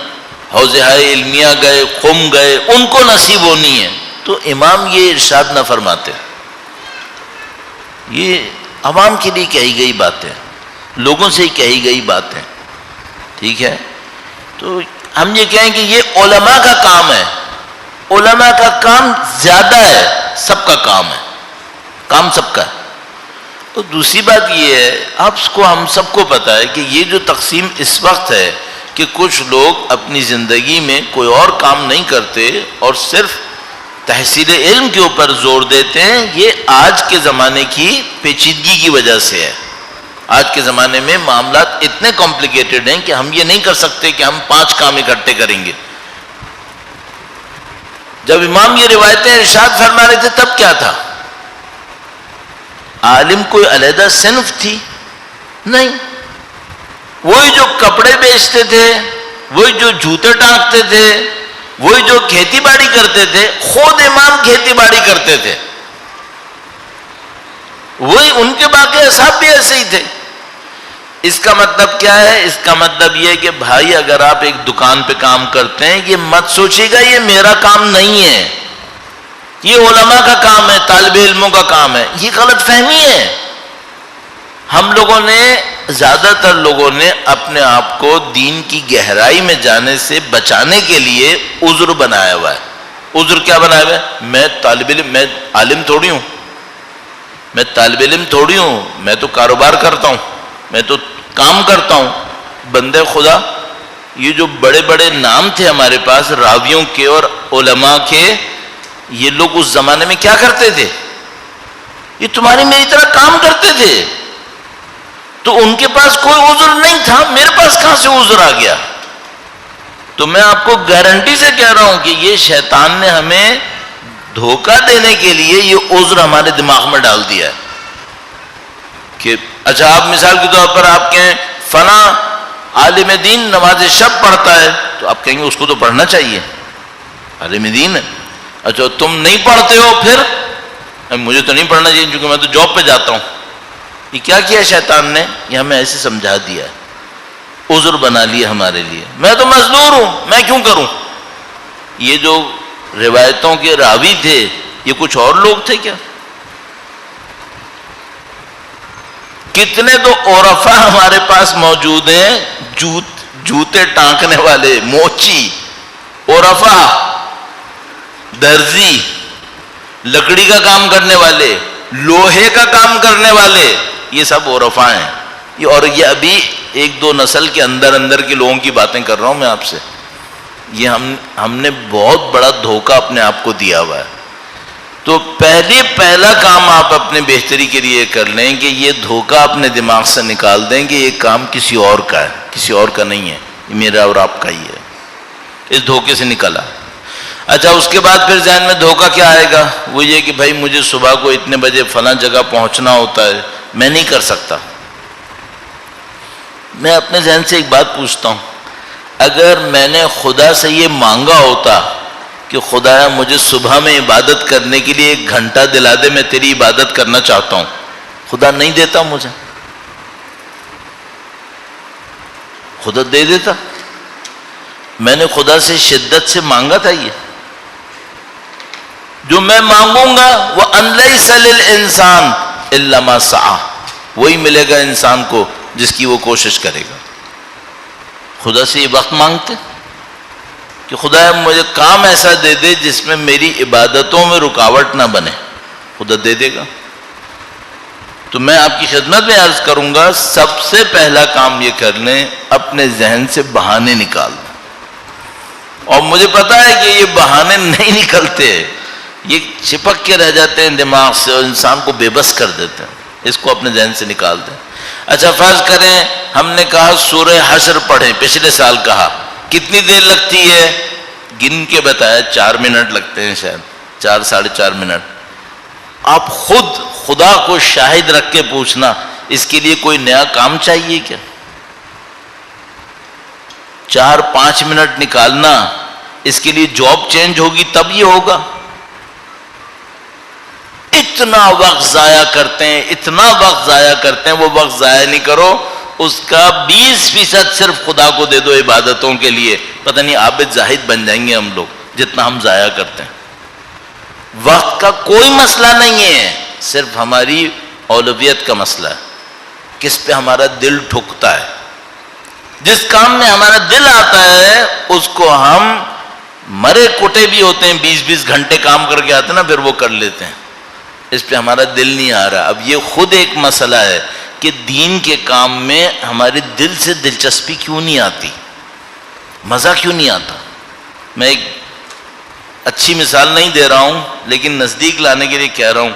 حوزہ علمیہ گئے، قم گئے، ان کو نصیب ہونی ہے، تو امام یہ ارشاد نہ فرماتے۔ یہ عوام کے لیے کہی گئی باتیں، لوگوں سے ہی کہی گئی باتیں، ٹھیک ہے؟ تو ہم یہ کہیں کہ یہ علماء کا کام ہے، علماء کا کام زیادہ ہے، سب کا کام ہے، کام سب کا ہے۔ تو دوسری بات یہ ہے، ہم سب کو پتا ہے کہ یہ جو تقسیم اس وقت ہے کہ کچھ لوگ اپنی زندگی میں کوئی اور کام نہیں کرتے اور صرف تحصیل علم کے اوپر زور دیتے ہیں، یہ آج کے زمانے کی پیچیدگی کی وجہ سے ہے۔ آج کے زمانے میں معاملات اتنے کمپلیکیٹڈ ہیں کہ ہم یہ نہیں کر سکتے کہ ہم 5 کام اکٹھے کریں گے۔ جب امام یہ روایتیں ارشاد فرما رہے تھے تب کیا تھا؟ عالم کوئی علیحدہ صنف تھی؟ نہیں، وہی جو کپڑے بیچتے تھے، وہی جو جوتے ٹانکتے تھے، وہی جو کھیتی باڑی کرتے تھے، خود امام کھیتی باڑی کرتے تھے، وہی ان کے باقی اصحاب بھی ایسے ہی تھے۔ اس کا مطلب کیا ہے؟ اس کا مطلب یہ کہ بھائی اگر آپ ایک دکان پہ کام کرتے ہیں، یہ مت سوچیے گا یہ میرا کام نہیں ہے، یہ علماء کا کام ہے، طالب علموں کا کام ہے۔ یہ غلط فہمی ہے۔ ہم لوگوں نے، زیادہ تر لوگوں نے اپنے آپ کو دین کی گہرائی میں جانے سے بچانے کے لیے عذر بنایا ہوا ہے۔ عذر کیا بنایا ہوا ہے؟ میں طالب علم، میں عالم تھوڑی ہوں، میں طالب علم تھوڑی ہوں، میں تو کاروبار کرتا ہوں، میں تو کام کرتا ہوں۔ بندے خدا، یہ جو بڑے بڑے نام تھے ہمارے پاس راویوں کے اور علماء کے، یہ لوگ اس زمانے میں کیا کرتے تھے؟ یہ تمہاری میری طرح کام کرتے تھے، تو ان کے پاس کوئی عذر نہیں تھا، میرے پاس کہاں سے عذر آ گیا؟ تو میں آپ کو گارنٹی سے کہہ رہا ہوں کہ یہ شیطان نے ہمیں دھوکہ دینے کے لیے یہ عذر ہمارے دماغ میں ڈال دیا ہے کہ اچھا، آپ مثال کے طور پر آپ کہیں فلاں عالم دین نماز شب پڑھتا ہے، تو آپ کہیں گے اس کو تو پڑھنا چاہیے، عالم دین ہے۔ اچھا، تم نہیں پڑھتے ہو، پھر مجھے تو نہیں پڑھنا چاہیے کیونکہ میں تو جاب پہ جاتا ہوں۔ یہ کیا کیا شیطان نے؟ یہ ہمیں ایسے سمجھا دیا ہے، عذر بنا لیا ہمارے لیے، میں تو مزدور ہوں، میں کیوں کروں؟ یہ جو روایتوں کے راوی تھے یہ کچھ اور لوگ تھے کیا؟ کتنے تو عرفا ہمارے پاس موجود ہیں، جوتے ٹانکنے والے، موچی، عرفا، درزی، لکڑی کا کام کرنے والے، لوہے کا کام کرنے والے، یہ سب عرفا ہیں۔ اور یہ ابھی 1-2 نسل کے اندر کے لوگوں کی باتیں کر رہا ہوں میں آپ سے۔ یہ ہم نے بہت بڑا دھوکہ اپنے آپ کو دیا ہوا ہے۔ تو پہلا کام آپ اپنے بہتری کے لیے کر لیں کہ یہ دھوکہ اپنے دماغ سے نکال دیں کہ یہ کام کسی اور کا ہے، کسی اور کا نہیں ہے، یہ میرا اور آپ کا ہی ہے۔ اس دھوکے سے نکلا۔ اچھا، اس کے بعد پھر ذہن میں دھوکہ کیا آئے گا؟ وہ یہ کہ بھائی مجھے صبح کو اتنے بجے فلاں جگہ پہنچنا ہوتا ہے، میں نہیں کر سکتا۔ میں اپنے ذہن سے ایک بات پوچھتا ہوں، اگر میں نے خدا سے یہ مانگا ہوتا کہ خدایا مجھے صبح میں عبادت کرنے کے لیے 1 گھنٹہ دلا دے، میں تیری عبادت کرنا چاہتا ہوں، خدا نہیں دیتا مجھے؟ خدا دے دیتا۔ میں نے خدا سے شدت سے مانگا تھا، یہ جو میں مانگوں گا وَأَن لَيْسَ لِلْإِنسَانِ إِلَّا مَا سَعَى، وہی ملے گا انسان کو جس کی وہ کوشش کرے گا۔ خدا سے یہ وقت مانگتے کہ خدا مجھے کام ایسا دے دے جس میں میری عبادتوں میں رکاوٹ نہ بنے، خدا دے دے گا۔ تو میں آپ کی خدمت میں عرض کروں گا، سب سے پہلا کام یہ کر لیں، اپنے ذہن سے بہانے نکال دیں۔ اور مجھے پتا ہے کہ یہ بہانے نہیں نکلتے، یہ چپک کے رہ جاتے ہیں دماغ سے اور انسان کو بے بس کر دیتے ہیں، اس کو اپنے ذہن سے نکال دیں۔ اچھا فرض کریں ہم نے کہا سورہ حشر پڑھیں، پچھلے سال کہا، کتنی دیر لگتی ہے؟ گن کے بتایا 4 منٹ لگتے ہیں، شاید 4 ساڑھے 4 منٹ۔ آپ خود خدا کو شاہد رکھ کے پوچھنا، اس کے لیے کوئی نیا کام چاہیے کیا؟ 4-5 منٹ نکالنا، اس کے لیے جاب چینج ہوگی تب یہ ہوگا؟ اتنا وقت ضائع کرتے ہیں، اتنا وقت ضائع کرتے ہیں، وہ وقت ضائع نہیں کرو، اس کا 20% صرف خدا کو دے دو عبادتوں کے لیے، پتہ نہیں عابد زاہد بن جائیں گے ہم لوگ جتنا ہم ضائع کرتے ہیں۔ وقت کا کوئی مسئلہ نہیں ہے، صرف ہماری اولویت کا مسئلہ ہے، کس پہ ہمارا دل ٹھکتا ہے۔ جس کام میں ہمارا دل آتا ہے اس کو ہم مرے کٹے بھی ہوتے ہیں، 20-20 گھنٹے کام کر کے آتے ہیں نا، پھر وہ کر لیتے ہیں، اس پہ ہمارا دل نہیں آ رہا۔ اب یہ خود ایک مسئلہ ہے کہ دین کے کام میں ہمارے دل سے دلچسپی کیوں نہیں آتی، مزہ کیوں نہیں آتا۔ میں ایک اچھی مثال نہیں دے رہا ہوں لیکن نزدیک لانے کے لیے کہہ رہا ہوں،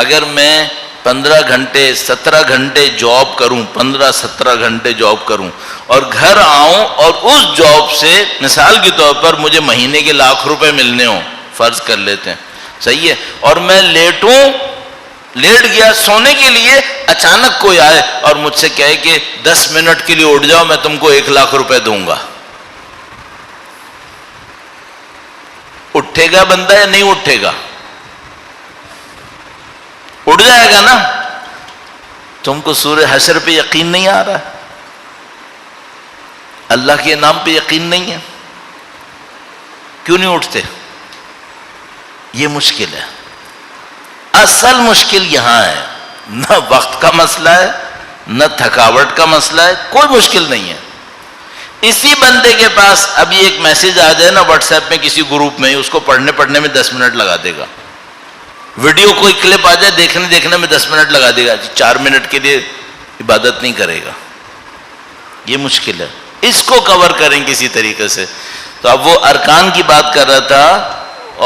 اگر میں 15 گھنٹے 17 گھنٹے جاب کروں، 15-17 گھنٹے جاب کروں اور گھر آؤں اور اس جاب سے مثال کے طور پر مجھے مہینے کے لاکھ روپے ملنے ہوں، فرض کر لیتے ہیں، صحیح ہے، اور میں لیٹ گیا سونے کے لیے، اچانک کوئی آئے اور مجھ سے کہے کہ 10 منٹ کے لیے اٹھ جاؤ میں تم کو 1 لاکھ روپے دوں گا، اٹھے گا بندہ یا نہیں اٹھے گا؟ اٹھ جائے گا نا۔ تم کو سورہ حشر پہ یقین نہیں آ رہا، اللہ کے نام پہ یقین نہیں ہے، کیوں نہیں اٹھتے؟ یہ مشکل ہے، اصل مشکل یہاں ہے، نہ وقت کا مسئلہ ہے نہ تھکاوٹ کا مسئلہ ہے، کوئی مشکل نہیں ہے۔ اسی بندے کے پاس ابھی ایک میسج آ جائے نا واٹس ایپ میں کسی گروپ میں، اس کو پڑھنے میں 10 منٹ لگا دے گا، ویڈیو کوئی کلپ آ جائے دیکھنے میں 10 منٹ لگا دے گا، 4 منٹ کے لیے عبادت نہیں کرے گا، یہ مشکل ہے، اس کو کور کریں کسی طریقے سے۔ تو اب وہ ارکان کی بات کر رہا تھا،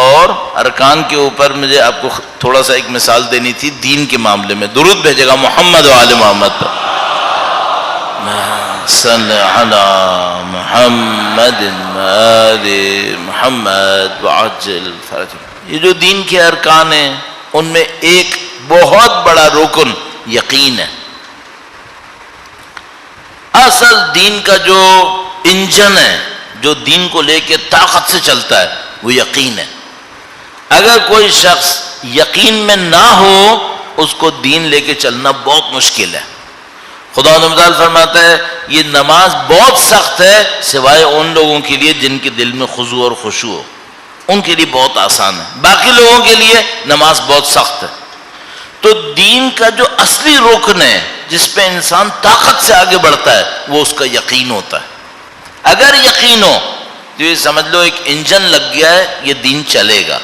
اور ارکان کے اوپر مجھے آپ کو تھوڑا سا ایک مثال دینی تھی دین کے معاملے میں۔ درود بھیجے گا محمد و آل محمد پر، صلی علی محمد آل محمد وعجل فرج۔ یہ جو دین کے ارکان ہیں ان میں ایک بہت بڑا رکن یقین ہے۔ اصل دین کا جو انجن ہے، جو دین کو لے کے طاقت سے چلتا ہے، وہ یقین ہے۔ اگر کوئی شخص یقین میں نہ ہو اس کو دین لے کے چلنا بہت مشکل ہے۔ خدا نمدال فرماتا ہے یہ نماز بہت سخت ہے سوائے ان لوگوں کے لیے جن کے دل میں خضوع اور خشوع ہو، ان کے لیے بہت آسان ہے، باقی لوگوں کے لیے نماز بہت سخت ہے۔ تو دین کا جو اصلی رکن ہے جس پہ انسان طاقت سے آگے بڑھتا ہے وہ اس کا یقین ہوتا ہے۔ اگر یقین ہو تو یہ سمجھ لو ایک انجن لگ گیا ہے، یہ دین چلے گا۔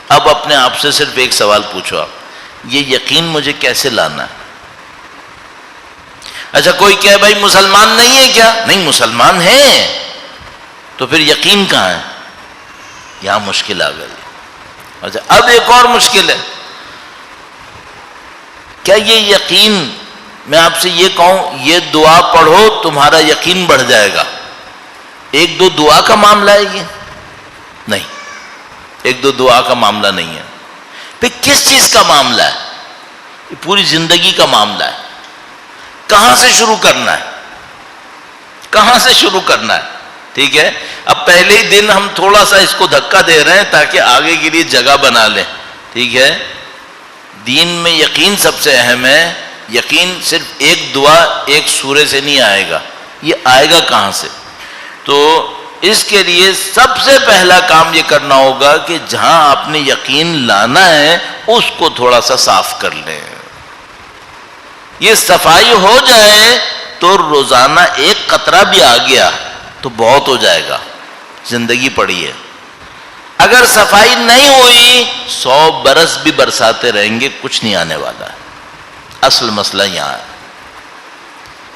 اب اپنے آپ سے صرف ایک سوال پوچھو، آپ یہ یقین مجھے کیسے لانا ہے؟ اچھا کوئی کہے بھائی مسلمان نہیں ہے کیا؟ نہیں، مسلمان ہیں، تو پھر یقین کہاں ہے؟ یہاں مشکل آ گئی۔ اچھا اب ایک اور مشکل ہے، کیا یہ یقین، میں آپ سے یہ کہوں یہ دعا پڑھو تمہارا یقین بڑھ جائے گا، 1-2 دعا کا معاملہ ہے یہ؟ نہیں، 1-2 دعا کا معاملہ نہیں ہے۔ پھر کس چیز کا معاملہ ہے؟ یہ پوری زندگی کا معاملہ ہے۔ کہاں سے شروع کرنا ہے؟ کہاں سے شروع کرنا ہے؟ ٹھیک ہے، اب پہلے ہی دن ہم تھوڑا سا اس کو دھکا دے رہے ہیں تاکہ آگے کے لیے جگہ بنا لیں، ٹھیک ہے۔ دین میں یقین سب سے اہم ہے۔ یقین صرف ایک دعا ایک سورے سے نہیں آئے گا، یہ آئے گا کہاں سے؟ تو اس کے لیے سب سے پہلا کام یہ کرنا ہوگا کہ جہاں آپ نے یقین لانا ہے اس کو تھوڑا سا صاف کر لیں۔ یہ صفائی ہو جائے تو روزانہ 1 قطرہ بھی آ گیا تو بہت ہو جائے گا، زندگی پڑی ہے۔ اگر صفائی نہیں ہوئی 100 برس بھی برساتے رہیں گے کچھ نہیں آنے والا ہے۔ اصل مسئلہ یہاں ہے۔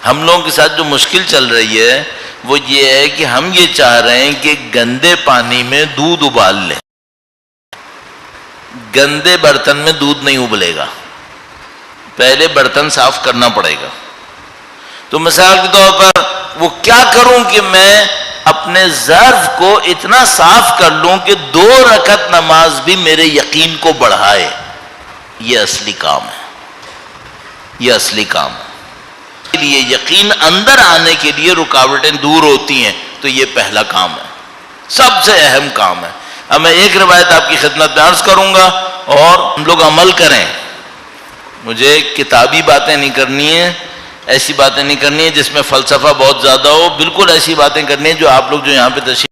ہم لوگوں کے ساتھ جو مشکل چل رہی ہے وہ یہ ہے کہ ہم یہ چاہ رہے ہیں کہ گندے پانی میں دودھ ابال لیں. گندے برتن میں دودھ نہیں ابلے گا، پہلے برتن صاف کرنا پڑے گا. تو مثال کے طور پر وہ کیا کروں کہ میں اپنے ظرف کو اتنا صاف کر لوں کہ 2 رکعت نماز بھی میرے یقین کو بڑھائے. یہ اصلی کام ہے، یہ اصلی کام ہے. اس لیے یقین اندر آنے کے لیے رکاوٹیں دور ہوتی ہیں، تو یہ پہلا کام ہے، سب سے اہم کام ہے. اب میں ایک روایت آپ کی خدمت میں عرض کروں گا اور ہم لوگ عمل کریں. مجھے کتابی باتیں نہیں کرنی ہیں، ایسی باتیں نہیں کرنی ہے جس میں فلسفہ بہت زیادہ ہو. بالکل ایسی باتیں کرنی ہے جو آپ لوگ جو یہاں پہ تشریف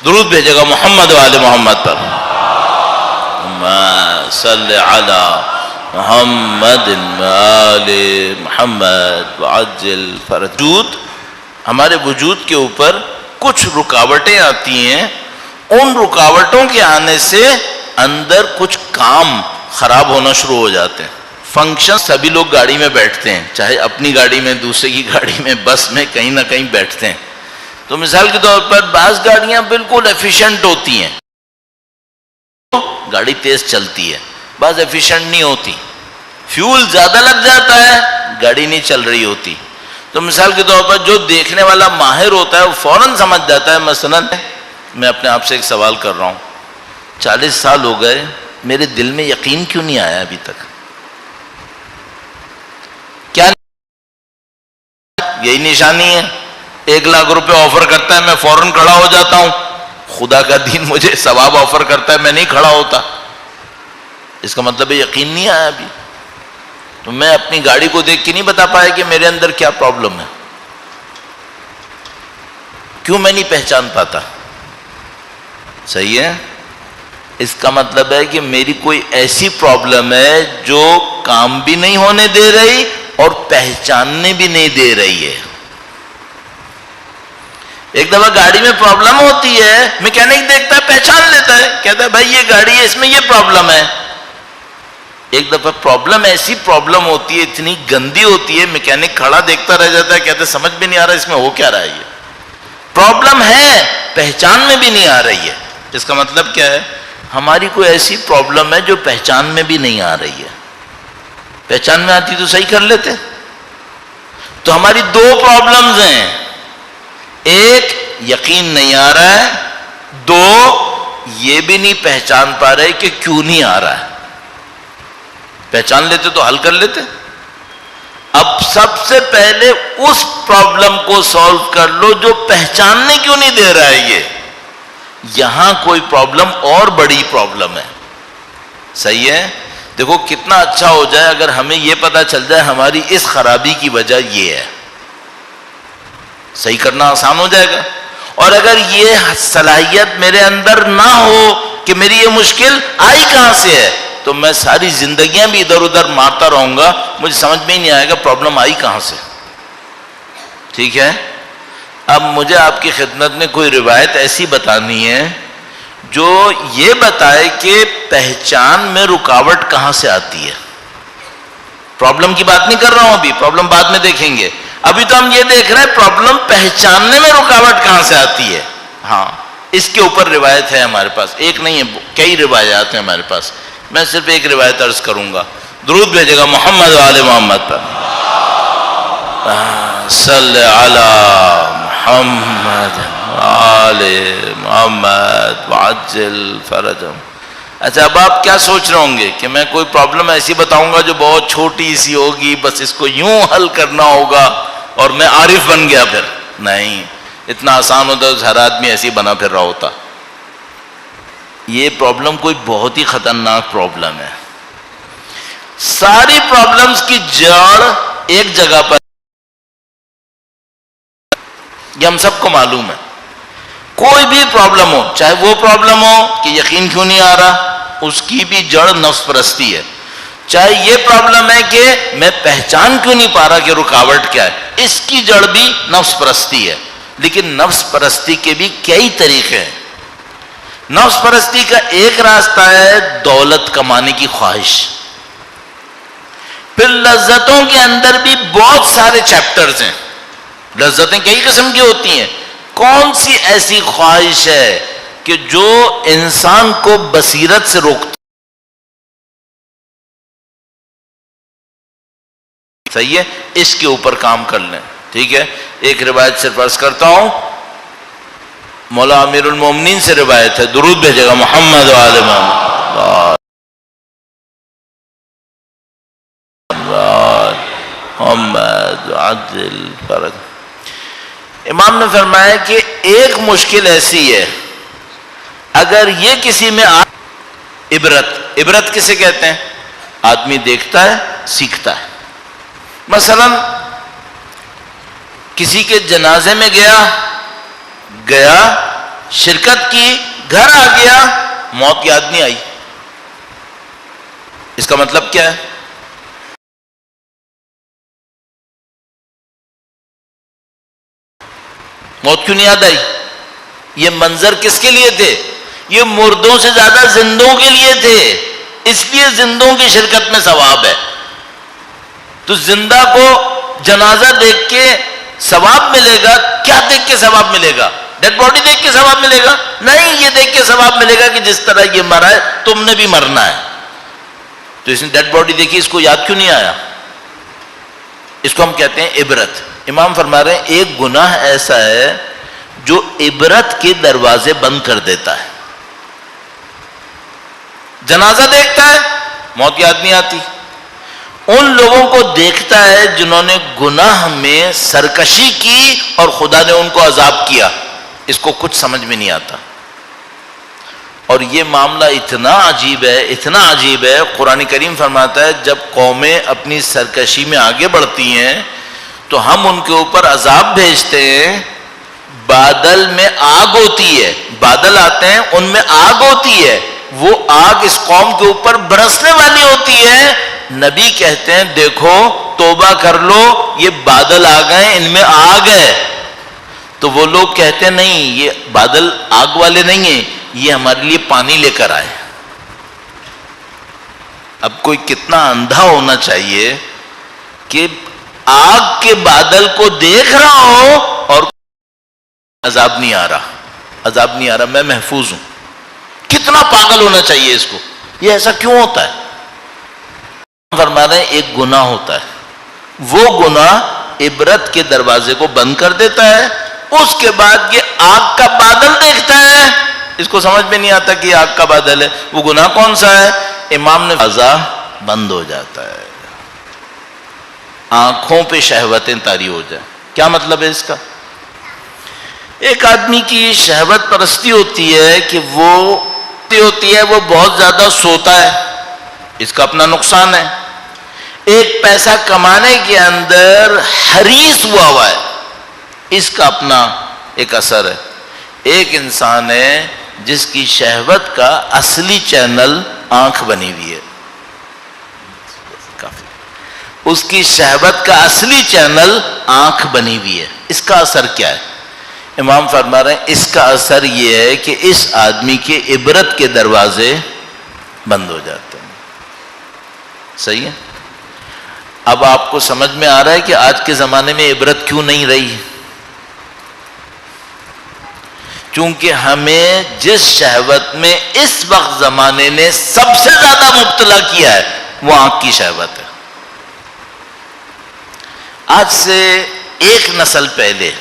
درود بھیجے گا محمد و آل محمد پر. صلی علی محمد و آل محمد وعجل فرجود. ہمارے وجود کے اوپر کچھ رکاوٹیں آتی ہیں، ان رکاوٹوں کے آنے سے اندر کچھ کام خراب ہونا شروع ہو جاتے ہیں. فنکشن سبھی لوگ گاڑی میں بیٹھتے ہیں، چاہے اپنی گاڑی میں، دوسرے کی گاڑی میں، بس میں، کہیں نہ کہیں بیٹھتے ہیں. تو مثال کے طور پر بعض گاڑیاں بالکل ایفیشنٹ ہوتی ہیں، گاڑی تیز چلتی ہے. بعض ایفیشنٹ نہیں ہوتی، فیول زیادہ لگ جاتا ہے، گاڑی نہیں چل رہی ہوتی. تو مثال کے طور پر جو دیکھنے والا ماہر ہوتا ہے وہ فوراً سمجھ جاتا ہے. مثلا میں اپنے آپ سے ایک سوال کر رہا ہوں، 40 سال ہو گئے، میرے دل میں یقین کیوں نہیں آیا ابھی تک؟ کیا یہی نشانی ہے؟ 1 لاکھ روپے آفر کرتا ہے، میں فوراً کھڑا ہو جاتا ہوں. خدا کا دین مجھے ثواب آفر کرتا ہے، میں نہیں کھڑا ہوتا. اس کا مطلب ہے یقین نہیں آیا ابھی. تو میں اپنی گاڑی کو دیکھ کے نہیں بتا پایا کہ میرے اندر کیا پرابلم ہے. کیوں میں نہیں پہچان پاتا؟ صحیح ہے. اس کا مطلب ہے کہ میری کوئی ایسی پرابلم ہے جو کام بھی نہیں ہونے دے رہی اور پہچاننے بھی نہیں دے رہی ہے. ایک دفعہ گاڑی میں پرابلم ہوتی ہے، میکینک دیکھتا ہے، پہچان لیتا ہے، کہتا ہے بھائی یہ گاڑی ہے، اس میں یہ پرابلم ہے. ایک دفعہ پرابلم ایسی پرابلم ہوتی ہے، اتنی گندی ہوتی ہے، میکینک کھڑا دیکھتا رہ جاتا ہے، کہتا ہے سمجھ بھی نہیں آ رہا اس میں ہو کیا رہا ہے. یہ پرابلم ہے، پہچان میں بھی نہیں آ رہی ہے. اس کا مطلب کیا ہے؟ ہماری کوئی ایسی پرابلم ہے جو پہچان میں بھی نہیں آ رہی ہے. پہچان میں آتی تو صحیح کر لیتے. تو ہماری 2 پرابلمز ہیں، ایک یقین نہیں آ رہا ہے، 2 یہ بھی نہیں پہچان پا رہے کہ کیوں نہیں آ رہا ہے. پہچان لیتے تو حل کر لیتے. اب سب سے پہلے اس پرابلم کو سولو کر لو جو پہچاننے کیوں نہیں دے رہا ہے. یہاں کوئی پرابلم اور بڑی پرابلم ہے. صحیح ہے. دیکھو کتنا اچھا ہو جائے اگر ہمیں یہ پتا چل جائے ہماری اس خرابی کی وجہ یہ ہے، صحیح کرنا آسان ہو جائے گا. اور اگر یہ صلاحیت میرے اندر نہ ہو کہ میری یہ مشکل آئی کہاں سے ہے، تو میں ساری زندگیاں بھی ادھر ادھر مارتا رہوں گا، مجھے سمجھ میں ہی نہیں آئے گا پرابلم آئی کہاں سے. ٹھیک ہے. اب مجھے آپ کی خدمت میں کوئی روایت ایسی بتانی ہے جو یہ بتائے کہ پہچان میں رکاوٹ کہاں سے آتی ہے. پرابلم کی بات نہیں کر رہا ہوں ابھی، پرابلم بعد میں دیکھیں گے. ابھی تو ہم یہ دیکھ رہے ہیں پرابلم پہچاننے میں رکاوٹ کہاں سے آتی ہے. ہاں اس کے اوپر روایت ہے ہمارے پاس، ایک نہیں ہے، کئی روایات ہیں ہمارے پاس. میں صرف ایک روایت عرض کروں گا. درود بھیجے گا محمد و آل محمد پر. صلی علی محمد آل محمد وعجل فرجهم. اچھا اب آپ کیا سوچ رہے ہوں گے کہ میں کوئی پرابلم ایسی بتاؤں گا جو بہت چھوٹی سی ہوگی، بس اس کو یوں حل کرنا ہوگا اور میں عارف بن گیا. پھر نہیں، اتنا آسان ہوتا تو ہر آدمی ایسی بنا پھر رہا ہوتا. یہ پرابلم کوئی بہت ہی خطرناک پرابلم ہے. ساری پرابلمز کی جڑ ایک جگہ پر، یہ ہم سب کو معلوم ہے. کوئی بھی پرابلم ہو، چاہے وہ پرابلم ہو کہ یقین کیوں نہیں آ رہا، اس کی بھی جڑ نفس پرستی ہے. چاہے یہ پرابلم ہے کہ میں پہچان کیوں نہیں پا رہا کہ رکاوٹ کیا ہے، اس کی جڑ بھی نفس پرستی ہے. لیکن نفس پرستی کے بھی کئی طریقے ہیں. نفس پرستی کا ایک راستہ ہے دولت کمانے کی خواہش. پھر لذتوں کے اندر بھی بہت سارے چیپٹرز ہیں. لذتیں کئی قسم کی ہوتی ہیں. کون سی ایسی خواہش ہے کہ جو انسان کو بصیرت سے روکتی؟ صحیح ہے، اس کے اوپر کام کر لیں. ٹھیک ہے، ایک روایت صرف عرض کرتا ہوں، مولا امیر المومنین سے روایت ہے، درود بھیجے گا محمد و آل محمد. محمد عدل فرج. امام نے فرمایا کہ ایک مشکل ایسی ہے، اگر یہ کسی میں عبرت کسے کہتے ہیں؟ آدمی دیکھتا ہے سیکھتا ہے. مثلا کسی کے جنازے میں گیا شرکت کی، گھر آ گیا، موت یاد نہیں آئی. اس کا مطلب کیا ہے؟ موت کیوں نہیں یاد آئی؟ یہ منظر کس کے لیے تھے؟ یہ مردوں سے زیادہ زندوں کے لیے تھے، اس لیے زندوں کی شرکت میں ثواب ہے. تو زندہ کو جنازہ دیکھ کے ثواب ملے گا، کیا دیکھ کے ثواب ملے گا؟ ڈیڈ باڈی دیکھ کے ثواب ملے گا؟ نہیں، یہ دیکھ کے ثواب ملے گا کہ جس طرح یہ مرا ہے تم نے بھی مرنا ہے. تو اس نے ڈیڈ باڈی دیکھی، اس کو یاد کیوں نہیں آیا؟ اس کو ہم کہتے ہیں عبرت. امام فرما رہے ہیں ایک گناہ ایسا ہے جو عبرت کے دروازے بند کر دیتا ہے. جنازہ دیکھتا ہے، موت یاد نہیں آتی. ان لوگوں کو دیکھتا ہے جنہوں نے گناہ میں سرکشی کی اور خدا نے ان کو عذاب کیا، اس کو کچھ سمجھ میں نہیں آتا. اور یہ معاملہ اتنا عجیب ہے، قرآن کریم فرماتا ہے جب قومیں اپنی سرکشی میں آگے بڑھتی ہیں تو ہم ان کے اوپر عذاب بھیجتے ہیں. بادل میں آگ ہوتی ہے، بادل آتے ہیں ان میں آگ ہوتی ہے، وہ آگ اس قوم کے اوپر برسنے والی ہوتی ہے. نبی کہتے ہیں دیکھو توبہ کر لو، یہ بادل آ گئے، ان میں آگ ہے. تو وہ لوگ کہتے ہیں نہیں، یہ بادل آگ والے نہیں ہیں، یہ ہمارے لیے پانی لے کر آئے. اب کوئی کتنا اندھا ہونا چاہیے کہ آگ کے بادل کو دیکھ رہا ہو اور عذاب نہیں آ رہا، میں محفوظ ہوں. کتنا پاگل ہونا چاہیے اس کو. یہ ایسا کیوں ہوتا ہے؟ فرما رہے ہیں ایک گناہ ہوتا ہے، وہ گناہ عبرت کے دروازے کو بند کر دیتا ہے. اس کے بعد یہ آگ کا بادل دیکھتا ہے، اس کو سمجھ میں نہیں آتا کہ یہ آگ کا بادل ہے. وہ گناہ کون سا ہے؟ امام نے فضا بند ہو جاتا ہے، آنکھوں پہ شہوتیں طاری ہو جائیں. کیا مطلب ہے اس کا؟ ایک آدمی کی شہوت پرستی ہوتی ہے کہ وہ بہت زیادہ سوتا ہے، اس کا اپنا نقصان ہے. ایک پیسہ کمانے کے اندر حریص ہوا ہے، اس کا اپنا ایک اثر ہے. ایک انسان ہے جس کی شہوت کا اصلی چینل آنکھ بنی ہوئی ہے، اس کی شہوت کا اصلی چینل آنکھ بنی ہوئی ہے. اس کا اثر کیا ہے؟ امام فرما رہے ہیں اس کا اثر یہ ہے کہ اس آدمی کے عبرت کے دروازے بند ہو جاتے ہیں. صحیح ہے؟ اب آپ کو سمجھ میں آ رہا ہے کہ آج کے زمانے میں عبرت کیوں نہیں رہی؟ چونکہ ہمیں جس شہوت میں اس وقت زمانے نے سب سے زیادہ مبتلا کیا ہے وہ آنکھ کی شہوت ہے. آج سے ایک نسل پہلے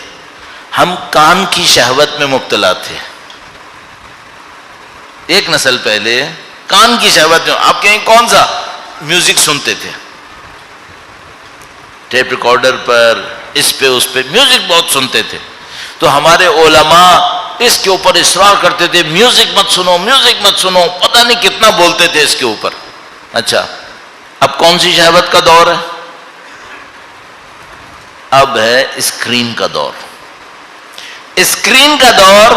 ہم کان کی شہوت میں مبتلا تھے. ایک نسل پہلے کان کی شہوت میں، آپ کہیں کون سا میوزک سنتے تھے؟ ٹیپ ریکارڈر پر، اس پہ اس پہ میوزک بہت سنتے تھے. تو ہمارے علماء اس کے اوپر اصرار کرتے تھے میوزک مت سنو، میوزک مت سنو، پتہ نہیں کتنا بولتے تھے اس کے اوپر. اچھا اب کون سی شہوت کا دور ہے؟ اب ہے اسکرین کا دور. اسکرین کا دور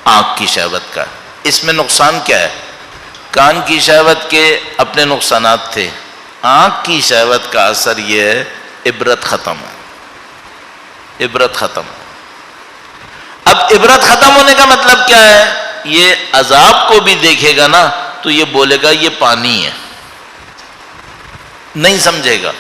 آنکھ کی شہوت کا. اس میں نقصان کیا ہے؟ کان کی شہوت کے اپنے نقصانات تھے، آنکھ کی شہوت کا اثر یہ ہے عبرت ختم ہے. عبرت ختم. اب عبرت ختم ہونے کا مطلب کیا ہے؟ یہ عذاب کو بھی دیکھے گا نا تو یہ بولے گا یہ پانی ہے. نہیں سمجھے گا،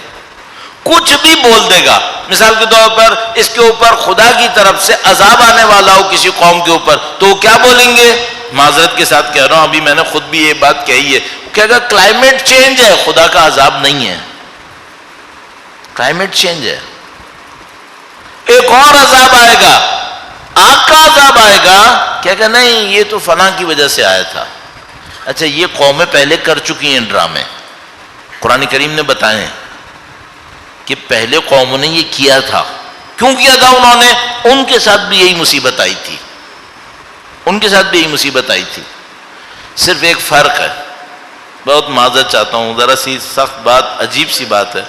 کچھ بھی بول دے گا. مثال کے طور پر اس کے اوپر خدا کی طرف سے عذاب آنے والا ہو کسی قوم کے اوپر، تو وہ کیا بولیں گے؟ معذرت کے ساتھ کہہ رہا ہوں، ابھی میں نے خود بھی یہ بات کہی ہے، کہے گا کلائمیٹ چینج ہے، خدا کا عذاب نہیں ہے، کلائمیٹ چینج ہے. ایک اور عذاب آئے گا، آگ کا عذاب آئے گا، کہے گا نہیں یہ تو فلاں کی وجہ سے آیا تھا. اچھا یہ قومیں پہلے کر چکی ہیں ڈرامے، قرآن کریم نے بتائے کہ پہلے قوموں نے یہ کیا تھا. کیوں کیا تھا انہوں نے؟ ان کے ساتھ بھی یہی مصیبت آئی تھی، ان کے ساتھ بھی یہی مصیبت آئی تھی. صرف ایک فرق ہے، بہت معذرت چاہتا ہوں، ذرا سی سخت بات، عجیب سی بات ہے.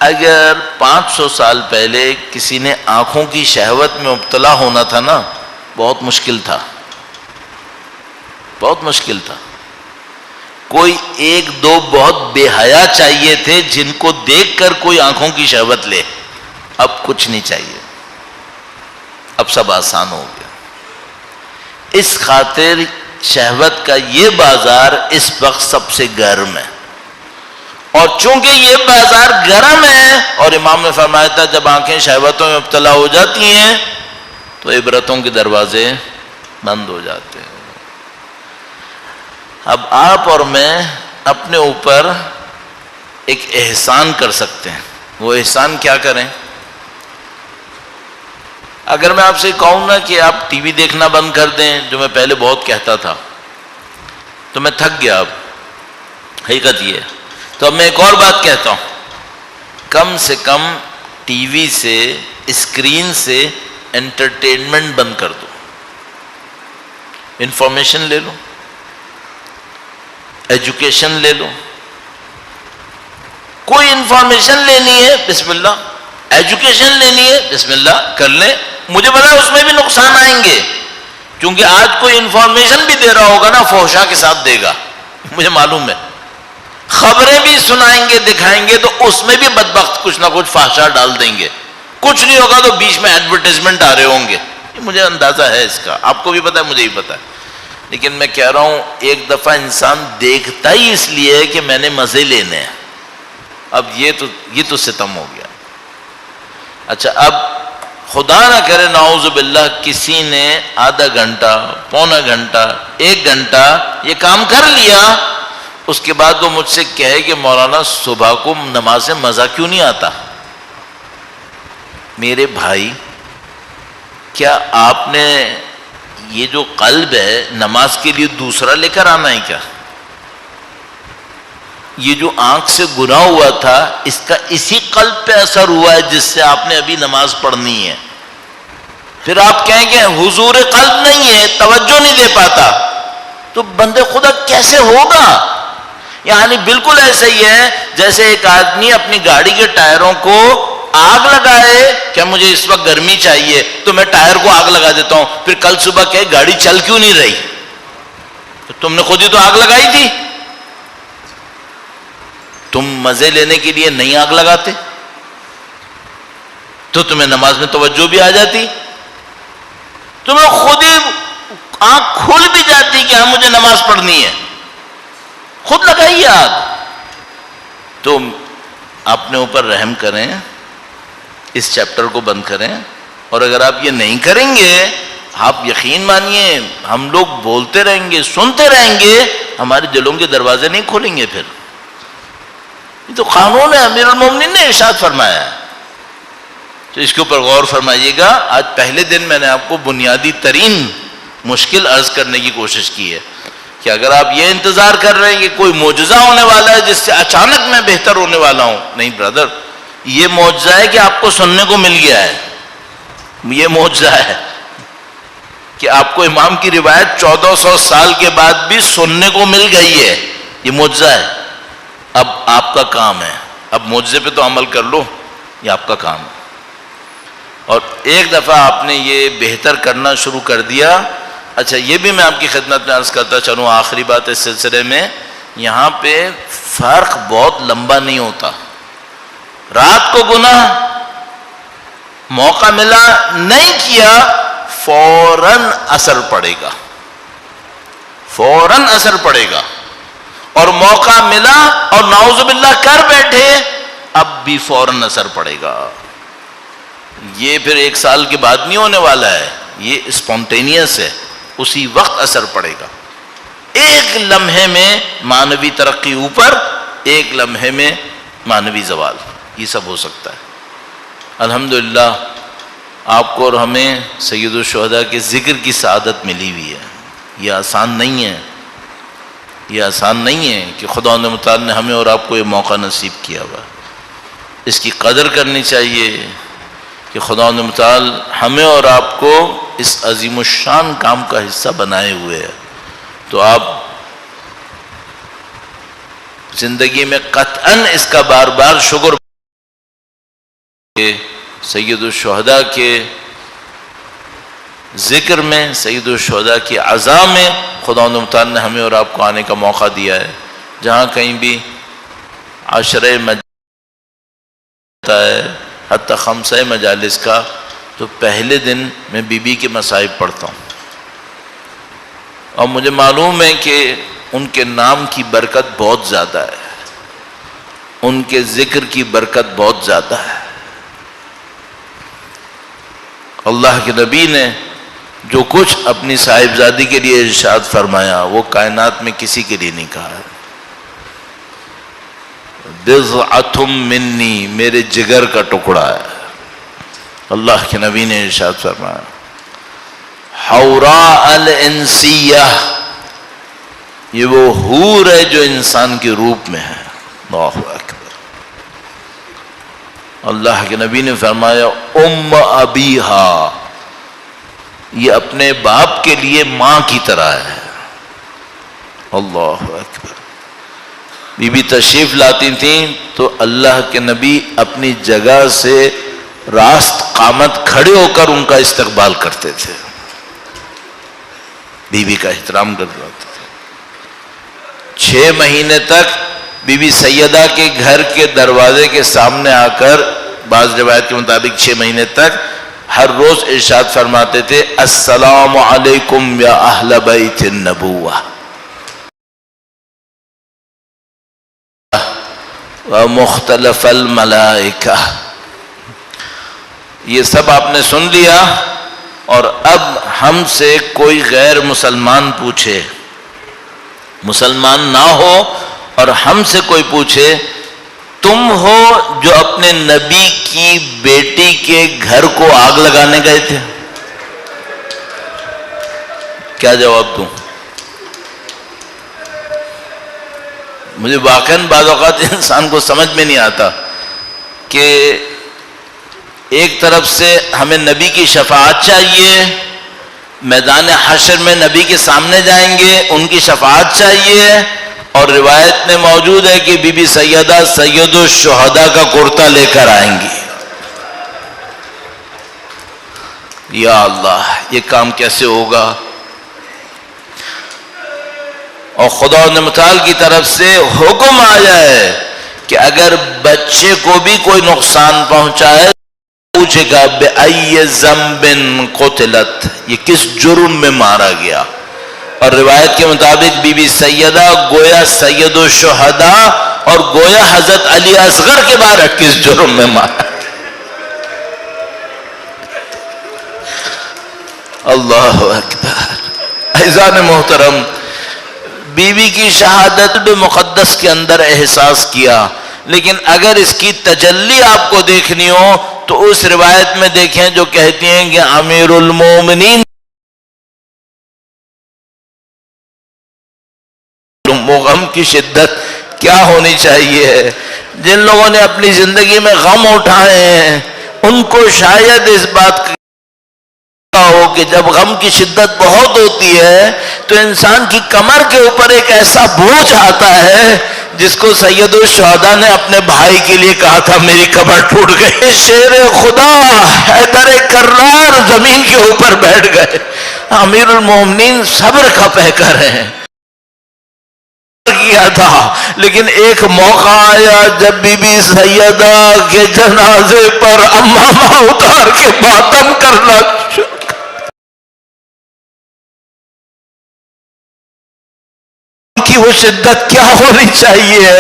اگر 500 سال پہلے کسی نے آنکھوں کی شہوت میں مبتلا ہونا تھا نا، بہت مشکل تھا، بہت مشکل تھا. کوئی ایک دو بہت بے حیا چاہیے تھے جن کو دیکھ کر کوئی آنکھوں کی شہوت لے. اب کچھ نہیں چاہیے، اب سب آسان ہو گیا. اس خاطر شہوت کا یہ بازار اس وقت سب سے گرم ہے، اور چونکہ یہ بازار گرم ہے، اور امام نے فرمایا تھا جب آنکھیں شہوتوں میں مبتلا ہو جاتی ہیں تو عبرتوں کے دروازے بند ہو جاتے ہیں. اب آپ اور میں اپنے اوپر ایک احسان کر سکتے ہیں. وہ احسان کیا کریں؟ اگر میں آپ سے کہوں نا کہ آپ ٹی وی دیکھنا بند کر دیں، جو میں پہلے بہت کہتا تھا، تو میں تھک گیا. اب حقیقت یہ ہے. تو اب میں ایک اور بات کہتا ہوں، کم سے کم ٹی وی سے، اسکرین سے انٹرٹینمنٹ بند کر دو. انفارمیشن لے لو، ایجوکیشن لے لو. کوئی انفارمیشن لینی ہے بسم اللہ، ایجوکیشن لینی ہے بسم اللہ کر لیں. مجھے پتا ہے اس میں بھی نقصان آئیں گے، کیونکہ آج کوئی انفارمیشن بھی دے رہا ہوگا نا فحشا کے ساتھ دے گا، مجھے معلوم ہے. خبریں بھی سنائیں گے، دکھائیں گے، تو اس میں بھی بدبخت کچھ نہ کچھ فحشا ڈال دیں گے. کچھ نہیں ہوگا تو بیچ میں ایڈورٹائزمنٹ آ رہے ہوں گے. مجھے اندازہ ہے اس کا، آپ کو بھی پتا ہے، مجھے بھی پتا ہے. لیکن میں کہہ رہا ہوں ایک دفعہ انسان دیکھتا ہی اس لیے ہے کہ میں نے مزے لینے ہیں. اب یہ تو ستم ہو گیا. اچھا اب خدا نہ کرے نعوذ باللہ کسی نے آدھا گھنٹہ، پونا گھنٹہ، 1 گھنٹہ یہ کام کر لیا، اس کے بعد وہ مجھ سے کہے کہ مولانا صبح کو نماز سے مزہ کیوں نہیں آتا؟ میرے بھائی کیا آپ نے یہ جو قلب ہے نماز کے لیے دوسرا لے کر آنا ہے کیا؟ یہ جو آنکھ سے گناہ ہوا تھا اس کا اسی قلب پہ اثر ہوا ہے جس سے آپ نے ابھی نماز پڑھنی ہے. پھر آپ کہیں کہ حضور قلب نہیں ہے، توجہ نہیں دے پاتا، تو بندے خدا کیسے ہوگا؟ یعنی بالکل ایسا ہی ہے جیسے ایک آدمی اپنی گاڑی کے ٹائروں کو آگ لگائے کہ مجھے اس وقت گرمی چاہیے تو میں ٹائر کو آگ لگا دیتا ہوں، پھر کل صبح کہ گاڑی چل کیوں نہیں رہی؟ تو تم نے خود ہی تو آگ لگائی تھی. تم مزے لینے کے لیے نہیں آگ لگاتے تو تمہیں نماز میں توجہ بھی آ جاتی، تمہیں خود ہی آنکھ کھل بھی جاتی کہ ہاں مجھے نماز پڑھنی ہے. خود لگائیے آگ. تو اپنے اوپر رحم کریں، اس چیپٹر کو بند کریں. اور اگر آپ یہ نہیں کریں گے، آپ یقین مانیے ہم لوگ بولتے رہیں گے، سنتے رہیں گے، ہمارے دلوں کے دروازے نہیں کھولیں گے. پھر یہ تو قانون ہے، امیر المومنین نے ارشاد فرمایا ہے. تو اس کے اوپر غور فرمائیے گا. آج پہلے دن میں نے آپ کو بنیادی ترین مشکل عرض کرنے کی کوشش کی ہے کہ اگر آپ یہ انتظار کر رہے ہیں کہ کوئی معجزہ ہونے والا ہے جس سے اچانک میں بہتر ہونے والا ہوں، نہیں برادر، یہ معجزہ ہے کہ آپ کو سننے کو مل گیا ہے. یہ معجزہ ہے کہ آپ کو امام کی روایت 1400 سال کے بعد بھی سننے کو مل گئی ہے. یہ معجزہ ہے. اب آپ کا کام ہے، اب معجزے پہ تو عمل کر لو، یہ آپ کا کام ہے. اور ایک دفعہ آپ نے یہ بہتر کرنا شروع کر دیا. اچھا یہ بھی میں آپ کی خدمت میں عرض کرتا چلوں، آخری بات اس سلسلے میں، یہاں پہ فرق بہت لمبا نہیں ہوتا. رات کو گناہ، موقع ملا نہیں کیا، فوراً اثر پڑے گا، فوراً اثر پڑے گا. اور موقع ملا اور نعوذ باللہ کر بیٹھے، اب بھی فوراً اثر پڑے گا. یہ پھر 1 سال کے بعد نہیں ہونے والا ہے، یہ اسپونٹینیس ہے، اسی وقت اثر پڑے گا. ایک لمحے میں معنوی ترقی اوپر، ایک لمحے میں معنوی زوال، یہ سب ہو سکتا ہے. الحمدللہ آپ کو اور ہمیں سید الشہداء کے ذکر کی سعادت ملی ہوئی ہے. یہ آسان نہیں ہے، یہ آسان نہیں ہے کہ خدا متعال نے ہمیں اور آپ کو یہ موقع نصیب کیا ہوا. اس کی قدر کرنی چاہیے کہ خدا متعال ہمیں اور آپ کو اس عظیم الشان کام کا حصہ بنائے ہوئے ہے. تو آپ زندگی میں قطعاً اس کا بار بار شکر کہ سید الشہداء کے ذکر میں، سید الشہداء کی عزا میں خدا متعال نے ہمیں اور آپ کو آنے کا موقع دیا ہے. جہاں کہیں بھی عشرہ مجلس ہے، حتی 5 مجالس کا، تو پہلے دن میں بی بی کے مصائب پڑھتا ہوں، اور مجھے معلوم ہے کہ ان کے نام کی برکت بہت زیادہ ہے، ان کے ذکر کی برکت بہت زیادہ ہے. اللہ کے نبی نے جو کچھ اپنی صاحبزادی کے لیے ارشاد فرمایا وہ کائنات میں کسی کے لیے نہیں کہا ہے. بضعۃ منی، میرے جگر کا ٹکڑا ہے. اللہ کے نبی نے ارشاد فرمایا حوراء الانسیہ، یہ وہ حور ہے جو انسان کے روپ میں ہے. اللہ اکبر. اللہ کے نبی نے فرمایا ام ابیہا، یہ اپنے باپ کے لیے ماں کی طرح ہے. اللہ اکبر. بی بی تشریف لاتی تھیں تو اللہ کے نبی اپنی جگہ سے راست قامت کھڑے ہو کر ان کا استقبال کرتے تھے، بی بی کا احترام کرتے تھے. 6 مہینے تک بی بی سیدہ کے گھر کے دروازے کے سامنے آ کر، بعض روایت کے مطابق 6 مہینے تک ہر روز ارشاد فرماتے تھے السلام علیکم یا اہل بیت النبوہ ومختلف الملائکہ. یہ سب آپ نے سن لیا، اور اب ہم سے کوئی غیر مسلمان پوچھے، مسلمان نہ ہو، اور ہم سے کوئی پوچھے تم ہو جو اپنے نبی کی بیٹی کے گھر کو آگ لگانے گئے تھے، کیا جواب دوں؟ مجھے واقعاً بعض اوقات انسان کو سمجھ میں نہیں آتا کہ ایک طرف سے ہمیں نبی کی شفاعت چاہیے، میدان حشر میں نبی کے سامنے جائیں گے، ان کی شفاعت چاہیے، اور روایت میں موجود ہے کہ بی بی سیدہ سید الشہداء کا کرتا لے کر آئیں گی. یا اللہ، یہ کام کیسے ہوگا؟ اور خدا متعال کی طرف سے حکم آ جائے کہ اگر بچے کو بھی کوئی نقصان پہنچائے پوچھے گا بِأَيِّ ذَنْبٍ قُتِلَتْ، یہ کس جرم میں مارا گیا. اور روایت کے مطابق بی بی سیدہ گویا سید الشہداء اور گویا حضرت علی اصغر کے بارے کس جرم میں مارا. اللہ اکبر. عزیزان محترم، بی بی کی شہادت بمقدس کے اندر احساس کیا، لیکن اگر اس کی تجلی آپ کو دیکھنی ہو تو اس روایت میں دیکھیں جو کہتی ہیں کہ امیر المومنین غم کی شدت کیا ہونی چاہیے. جن لوگوں نے اپنی زندگی میں غم اٹھائے ہیں ان کو شاید اس بات کا ہو کہ جب غم کی شدت بہت ہوتی ہے تو انسان کی کمر کے اوپر ایک ایسا بوجھ آتا ہے جس کو سید الشہداء نے اپنے بھائی کے لیے کہا تھا میری کمر ٹوٹ گئی. شیر خدا حیدر کرار زمین کے اوپر بیٹھ گئے. امیر المومنین صبر کا پیکر ہیں، کیا تھا، لیکن ایک موقع آیا جب بی بی سیدہ کے جنازے پر امامہ اتار کے ماتم کرنا کی وہ شدت کیا ہونی چاہیے.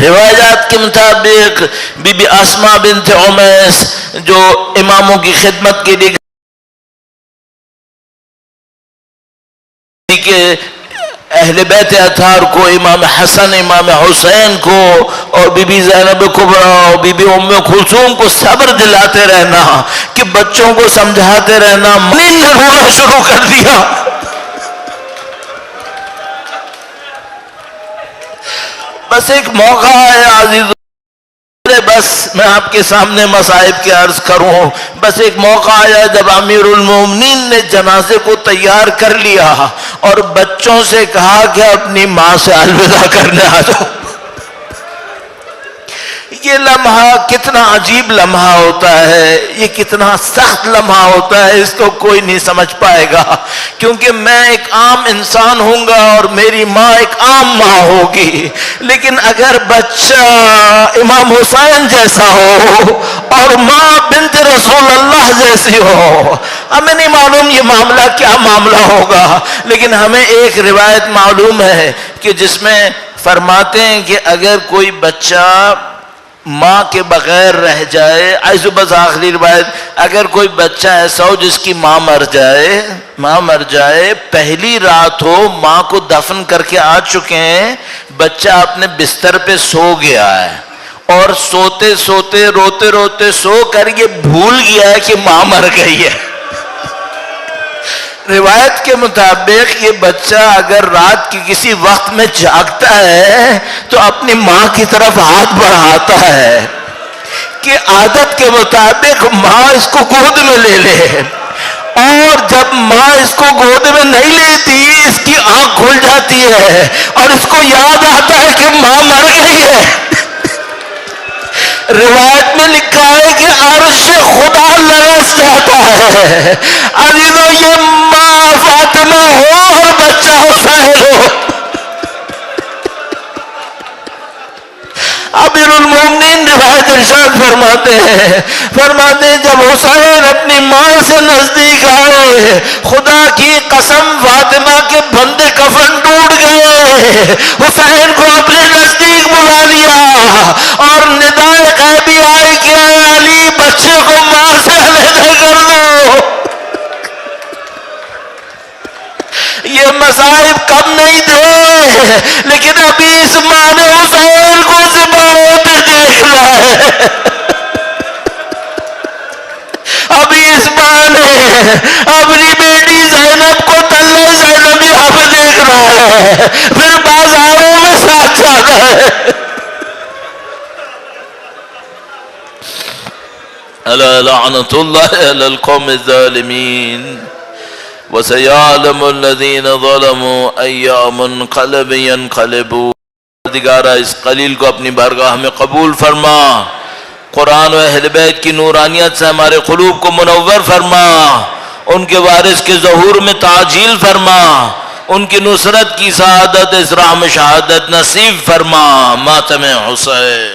روایات کے مطابق بی بی اسماء بنت عمیس جو اماموں کی خدمت کے لیے کہ اہل بیت اطہار کو، امام حسن امام حسین کو اور بی بی زینب کبریٰ اور بی بی ام کلثوم کو صبر دلاتے رہنا، کہ بچوں کو سمجھاتے رہنا. منین نے رونا شروع کر دیا. بس ایک موقع ہے عزیز، بس میں آپ کے سامنے مصائب کے عرض کروں. بس ایک موقع آیا جب امیر المومنین نے جنازے کو تیار کر لیا اور بچوں سے کہا کہ اپنی ماں سے الوداع کرنے آ جاؤ. یہ لمحہ کتنا عجیب لمحہ ہوتا ہے، یہ کتنا سخت لمحہ ہوتا ہے، اس کو کوئی نہیں سمجھ پائے گا. کیونکہ میں ایک عام انسان ہوں گا اور میری ماں ایک عام ماں ہوگی، لیکن اگر بچہ امام حسین جیسا ہو اور ماں بنت رسول اللہ جیسی ہو، ہمیں نہیں معلوم یہ معاملہ کیا معاملہ ہوگا. لیکن ہمیں ایک روایت معلوم ہے کہ جس میں فرماتے ہیں کہ اگر کوئی بچہ ماں کے بغیر رہ جائے، ایسو بس آخری روایت، اگر کوئی بچہ ایسا ہو جس کی ماں مر جائے، پہلی رات ہو، ماں کو دفن کر کے آ چکے ہیں، بچہ اپنے بستر پہ سو گیا ہے اور سوتے سوتے روتے روتے سو کر یہ بھول گیا ہے کہ ماں مر گئی ہے. روایت کے مطابق یہ بچہ اگر رات کی کسی وقت میں جاگتا ہے تو اپنی ماں کی طرف ہاتھ بڑھاتا ہے کہ عادت کے مطابق ماں اس کو گود میں لے لے، اور جب ماں اس کو گود میں نہیں لیتی اس کی آنکھ کھل جاتی ہے اور اس کو یاد آتا ہے کہ ماں مر گئی ہے. روایت میں لکھا ہے کہ عرش خدا لرز جاتا ہے. عزیزو یہ ماں فاطمہ ہو اور بچہ حسین ہو. امیر المومنین روایت ارشاد فرماتے ہیں جب حسین اپنی ماں سے نزدیک آئے، خدا کی قسم فاطمہ کے بندے کفن ٹوٹ گئے. حسین کو اپنے نزدیک بلا لیا اور ندائے غیبی آئی کہ اے علی بچے کو ماں سے علیحدہ کر دو. یہ مصائب کم نہیں تھے، لیکن ابھی اس ماں نے حسین کو ذبح ہوتے دیکھنا ہے. ابھی اس ماں نے اپنی بیٹی زینب کو تلے زینبیہ پہ دیکھنا ہے، پھر بازاروں میں ساتھ جانا ہے. الا لعنت اللہ علی القوم الظالمین وَسَيَعْلَمُ الَّذِينَ ظَلَمُوا أَيَّ مُنْقَلَبٍ يَنْقَلِبُونَ. پروردگارہ اس قلیل کو اپنی بارگاہ میں قبول فرما، قرآن و اہل بیت کی نورانیت سے ہمارے قلوب کو منور فرما، ان کے وارث کے ظہور میں تعجیل فرما، ان کی نصرت کی سعادت اس راہ میں شہادت نصیب فرما. ماتم حسین.